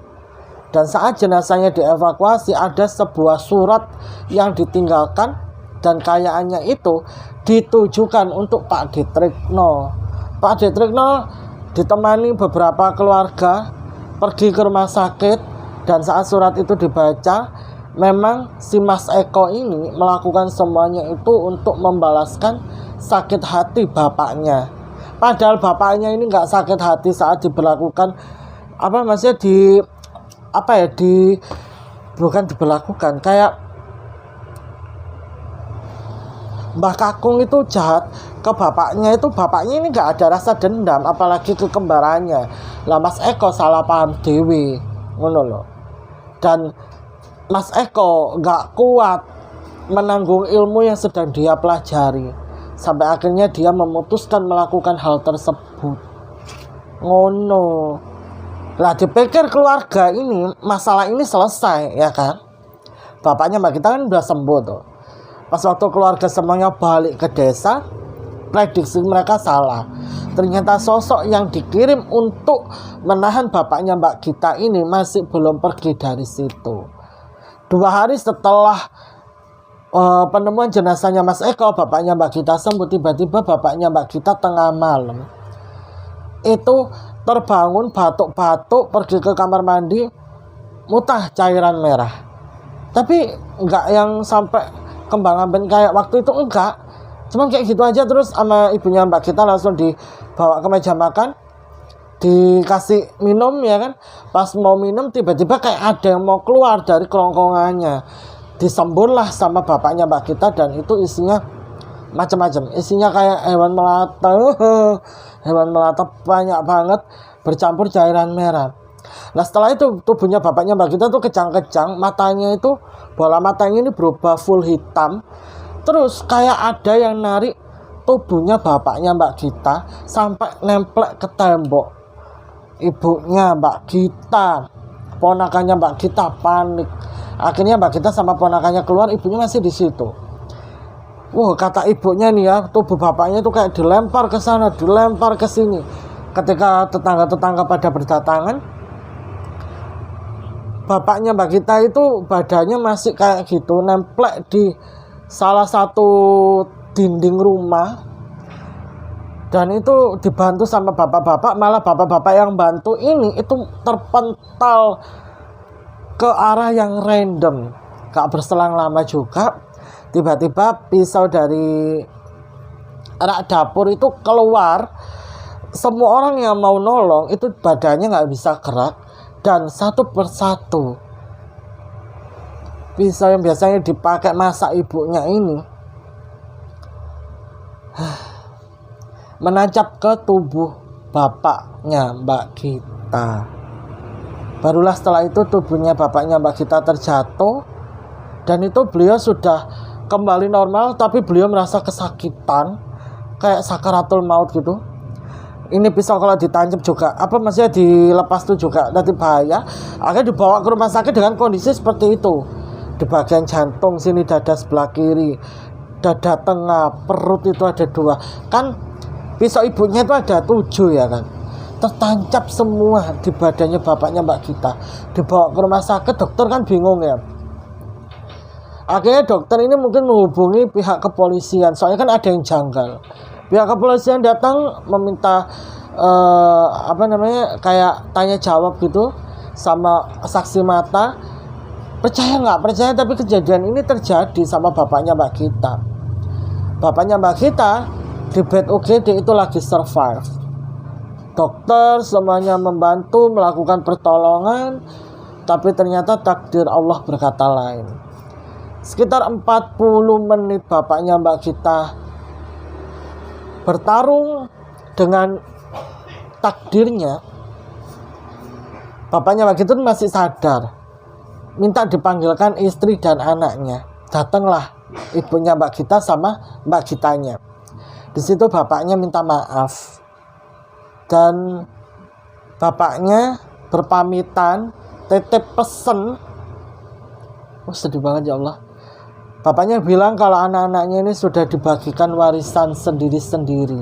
dan saat jenazahnya dievakuasi ada sebuah surat yang ditinggalkan dan kayaannya itu ditujukan untuk Pak Ditrikno. Pak Ditrikno ditemani beberapa keluarga pergi ke rumah sakit, dan saat surat itu dibaca, memang si Mas Eko ini melakukan semuanya itu untuk membalaskan sakit hati bapaknya. Padahal bapaknya ini nggak sakit hati saat diberlakukan bukan diberlakukan, kayak Mbah Kakung itu jahat ke bapaknya, itu bapaknya ini nggak ada rasa dendam, apalagi ke kembarannya. Lah Mas Eko salah paham dewi, ngono loh. Dan Mas Eko nggak kuat menanggung ilmu yang sedang dia pelajari, sampai akhirnya dia memutuskan melakukan hal tersebut. Ngono. Lah dipikir keluarga ini masalah ini selesai, ya kan? Bapaknya Mbak Gita kan udah sembuh tuh. Pas waktu keluarga semuanya balik ke desa, prediksi mereka salah. Ternyata sosok yang dikirim untuk menahan bapaknya Mbak Gita ini masih belum pergi dari situ. 2 hari setelah penemuan jenazahnya Mas Eko, bapaknya Mbak Gita sembuh. Tiba-tiba bapaknya Mbak Gita tengah malam itu terbangun batuk-batuk, pergi ke kamar mandi, muntah cairan merah. Tapi enggak yang sampai kembang-ambing kayak waktu itu, enggak. Cuman kayak gitu aja, terus sama ibunya Mbak Gita langsung dibawa ke meja makan, dikasih minum, ya kan. Pas mau minum tiba-tiba kayak ada yang mau keluar dari kerongkongannya. Disemburlah sama bapaknya Mbak Gita, dan itu isinya macam-macam. Isinya kayak hewan melata. Hewan melata banyak banget, bercampur cairan merah. Nah setelah itu tubuhnya bapaknya Mbak Gita tuh kejang-kejang, matanya itu, bola matanya ini berubah full hitam. Terus kayak ada yang narik tubuhnya bapaknya Mbak Gita sampai nemplek ke tembok. Ibunya Mbak Gita, ponakannya Mbak Gita panik. Akhirnya Mbak Gita sama ponakannya keluar, ibunya masih di situ. Wah, kata ibunya nih ya, tubuh bapaknya itu kayak dilempar ke sana, dilempar ke sini. Ketika tetangga-tetangga pada berdatangan, bapaknya Mbak Gita itu badannya masih kayak gitu, nemplek di salah satu dinding rumah. Dan itu dibantu sama bapak-bapak, malah bapak-bapak yang bantu ini itu terpental ke arah yang random. Gak berselang lama juga, Tiba-tiba pisau dari rak dapur itu keluar. Semua orang yang mau nolong itu badannya nggak bisa gerak, dan satu persatu pisau yang biasanya dipakai masak ibunya ini menancap ke tubuh bapaknya Mbak Gita. Barulah setelah itu tubuhnya bapaknya Mbak Gita terjatuh, dan itu beliau sudah kembali normal, tapi beliau merasa kesakitan kayak sakaratul maut gitu. Ini pisau kalau ditancap juga maksudnya dilepas tuh juga nanti bahaya. Akhirnya dibawa ke rumah sakit dengan kondisi seperti itu. Di bagian jantung sini, dada sebelah kiri, dada tengah, perut itu ada 2. Kan pisau ibunya itu ada 7 ya kan, tertancap semua di badannya bapaknya Mbak Gita. Dibawa ke rumah sakit, dokter kan bingung ya. Akhirnya dokter ini mungkin menghubungi pihak kepolisian, soalnya kan ada yang janggal. Pihak kepolisian datang meminta kayak tanya jawab gitu sama saksi mata. Percaya nggak percaya, tapi kejadian ini terjadi sama bapaknya Mbak Gita. Bapaknya Mbak Gita di bed UGD itu lagi survive. Dokter semuanya membantu melakukan pertolongan, tapi ternyata takdir Allah berkata lain. Sekitar 40 menit bapaknya Mbak Gita bertarung dengan takdirnya. Bapaknya Mbak Gita masih sadar, minta dipanggilkan istri dan anaknya. Datanglah ibunya Mbak Gita sama Mbak Gitanya. Di situ bapaknya minta maaf, dan bapaknya berpamitan, titip pesen. Sedih banget ya Allah. Bapaknya bilang kalau anak-anaknya ini sudah dibagikan warisan sendiri-sendiri.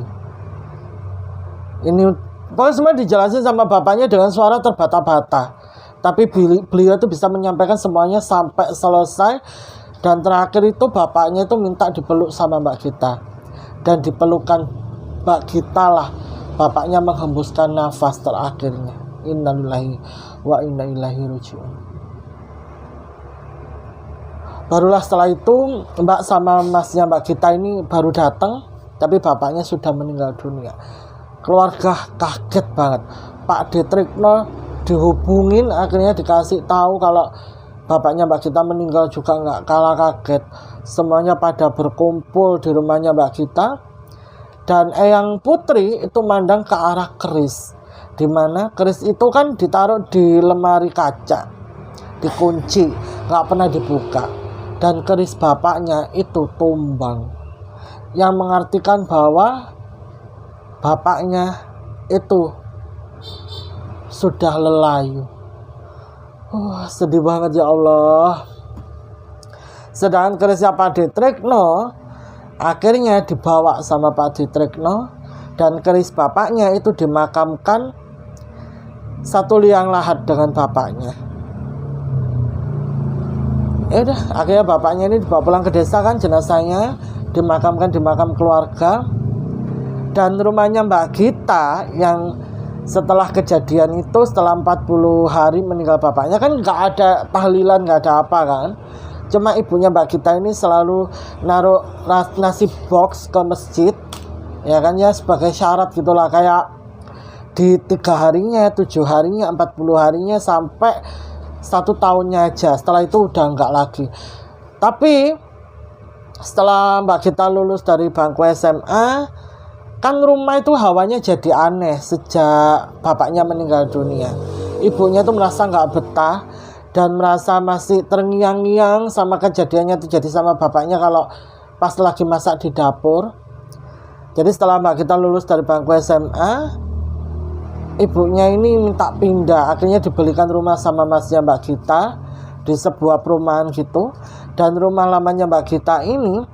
Ini pokoknya semua dijelasin sama bapaknya dengan suara terbata-bata. Tapi beliau itu bisa menyampaikan semuanya sampai selesai. Dan terakhir itu bapaknya itu minta dipeluk sama Mbak Gita. Dan dipelukan Mbak Gita lah bapaknya menghembuskan nafas terakhirnya. Innalillahi wa inna ilaihi raji'un. Barulah setelah itu Mbak sama masnya Mbak Gita ini baru datang, tapi bapaknya sudah meninggal dunia. Keluarga kaget banget. Pak Detrikno dihubungin, akhirnya dikasih tahu kalau bapaknya Mbak Gita meninggal juga nggak kalah kaget. Semuanya pada berkumpul di rumahnya Mbak Gita, dan Eyang Putri itu mandang ke arah keris, dimana keris itu kan ditaruh di lemari kaca, dikunci, nggak pernah dibuka. Dan keris bapaknya itu tumbang, yang mengartikan bahwa bapaknya itu sudah lelayu. Sedih banget ya Allah. Sedangkan kerisnya Pak Detrikno akhirnya dibawa sama Pak Detrikno, dan keris bapaknya itu dimakamkan satu liang lahat dengan bapaknya. Ya udah, akhirnya bapaknya ini dibawa pulang ke desa kan, jenazahnya dimakamkan di makam keluarga. Dan rumahnya Mbak Gita yang setelah kejadian itu, setelah 40 hari meninggal bapaknya kan nggak ada tahlilan, nggak ada apa kan. Cuma ibunya Mbak Gita ini selalu naruh nasi box ke masjid, ya kan ya, sebagai syarat gitulah, kayak di 3 harinya, 7 harinya, 40 harinya, sampai 1 tahunnya aja. Setelah itu udah nggak lagi. Tapi setelah Mbak Gita lulus dari bangku SMA, kan rumah itu hawanya jadi aneh sejak bapaknya meninggal dunia. Ibunya tuh merasa nggak betah dan merasa masih terngiang-ngiang sama kejadiannya terjadi sama bapaknya kalau pas lagi masak di dapur. Jadi setelah Mbak Gita lulus dari bangku SMA, ibunya ini minta pindah. Akhirnya dibelikan rumah sama masnya Mbak Gita di sebuah perumahan gitu. Dan rumah lamanya Mbak Gita ini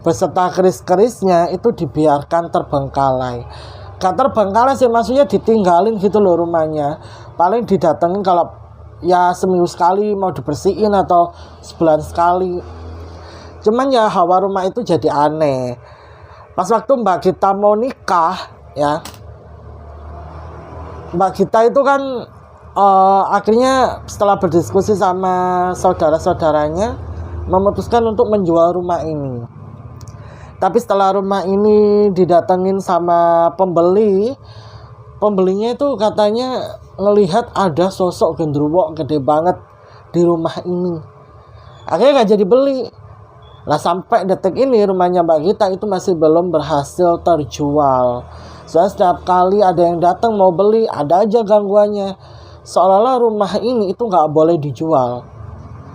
beserta keris-kerisnya itu dibiarkan terbengkalai. Gak terbengkalai sih, maksudnya ditinggalin gitu loh rumahnya. Paling didatengin kalau ya seminggu sekali mau dibersihin atau sebulan sekali. Cuman ya hawa rumah itu jadi aneh. Pas waktu Mbak Gita mau nikah ya, Mbak Gita itu kan akhirnya setelah berdiskusi sama saudara-saudaranya, memutuskan untuk menjual rumah ini. Tapi setelah rumah ini didatengin sama pembelinya itu katanya ngelihat ada sosok genderuwo gede banget di rumah ini. Akhirnya gak jadi beli. Nah sampai detik ini rumahnya Mbak Gita itu masih belum berhasil terjual. Soalnya setiap kali ada yang datang mau beli, ada aja gangguannya. Seolah-olah rumah ini itu gak boleh dijual.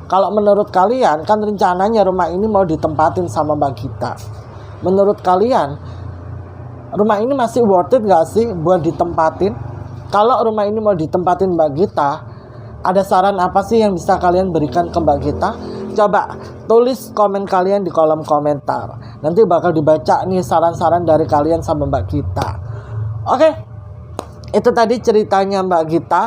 Kalau menurut kalian, kan rencananya rumah ini mau ditempatin sama Mbak Gita. Menurut kalian, rumah ini masih worth it gak sih buat ditempatin? Kalau rumah ini mau ditempatin Mbak Gita, ada saran apa sih yang bisa kalian berikan ke Mbak Gita? Coba tulis komen kalian di kolom komentar. Nanti bakal dibaca nih saran-saran dari kalian sama Mbak Gita. Oke, itu tadi ceritanya Mbak Gita.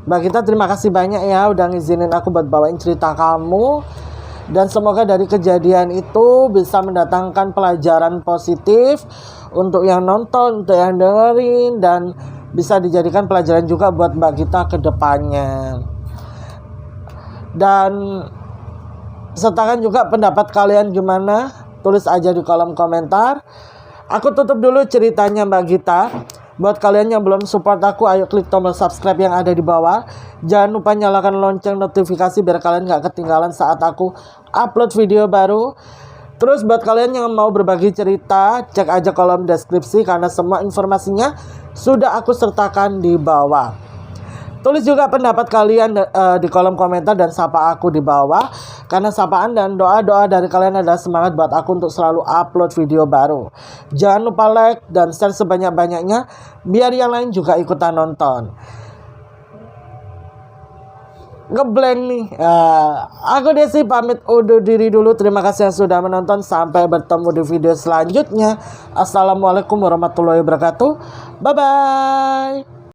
Mbak Gita terima kasih banyak ya udah ngizinin aku buat bawain cerita kamu. Dan semoga dari kejadian itu bisa mendatangkan pelajaran positif untuk yang nonton, untuk yang dengerin, dan bisa dijadikan pelajaran juga buat Mbak Gita ke depannya. Dan sertakan juga pendapat kalian gimana, tulis aja di kolom komentar. Aku tutup dulu ceritanya Mbak Gita. Buat kalian yang belum support aku, ayo klik tombol subscribe yang ada di bawah. Jangan lupa nyalakan lonceng notifikasi biar kalian gak ketinggalan saat aku upload video baru. Terus buat kalian yang mau berbagi cerita, cek aja kolom deskripsi karena semua informasinya sudah aku sertakan di bawah. Tulis juga pendapat kalian di kolom komentar dan sapa aku di bawah. Karena sapaan dan doa-doa dari kalian adalah semangat buat aku untuk selalu upload video baru. Jangan lupa like dan share sebanyak-banyaknya biar yang lain juga ikutan nonton. Ngeblank nih. Aku Desi pamit undur diri dulu. Terima kasih yang sudah menonton. Sampai bertemu di video selanjutnya. Assalamualaikum warahmatullahi wabarakatuh. Bye-bye.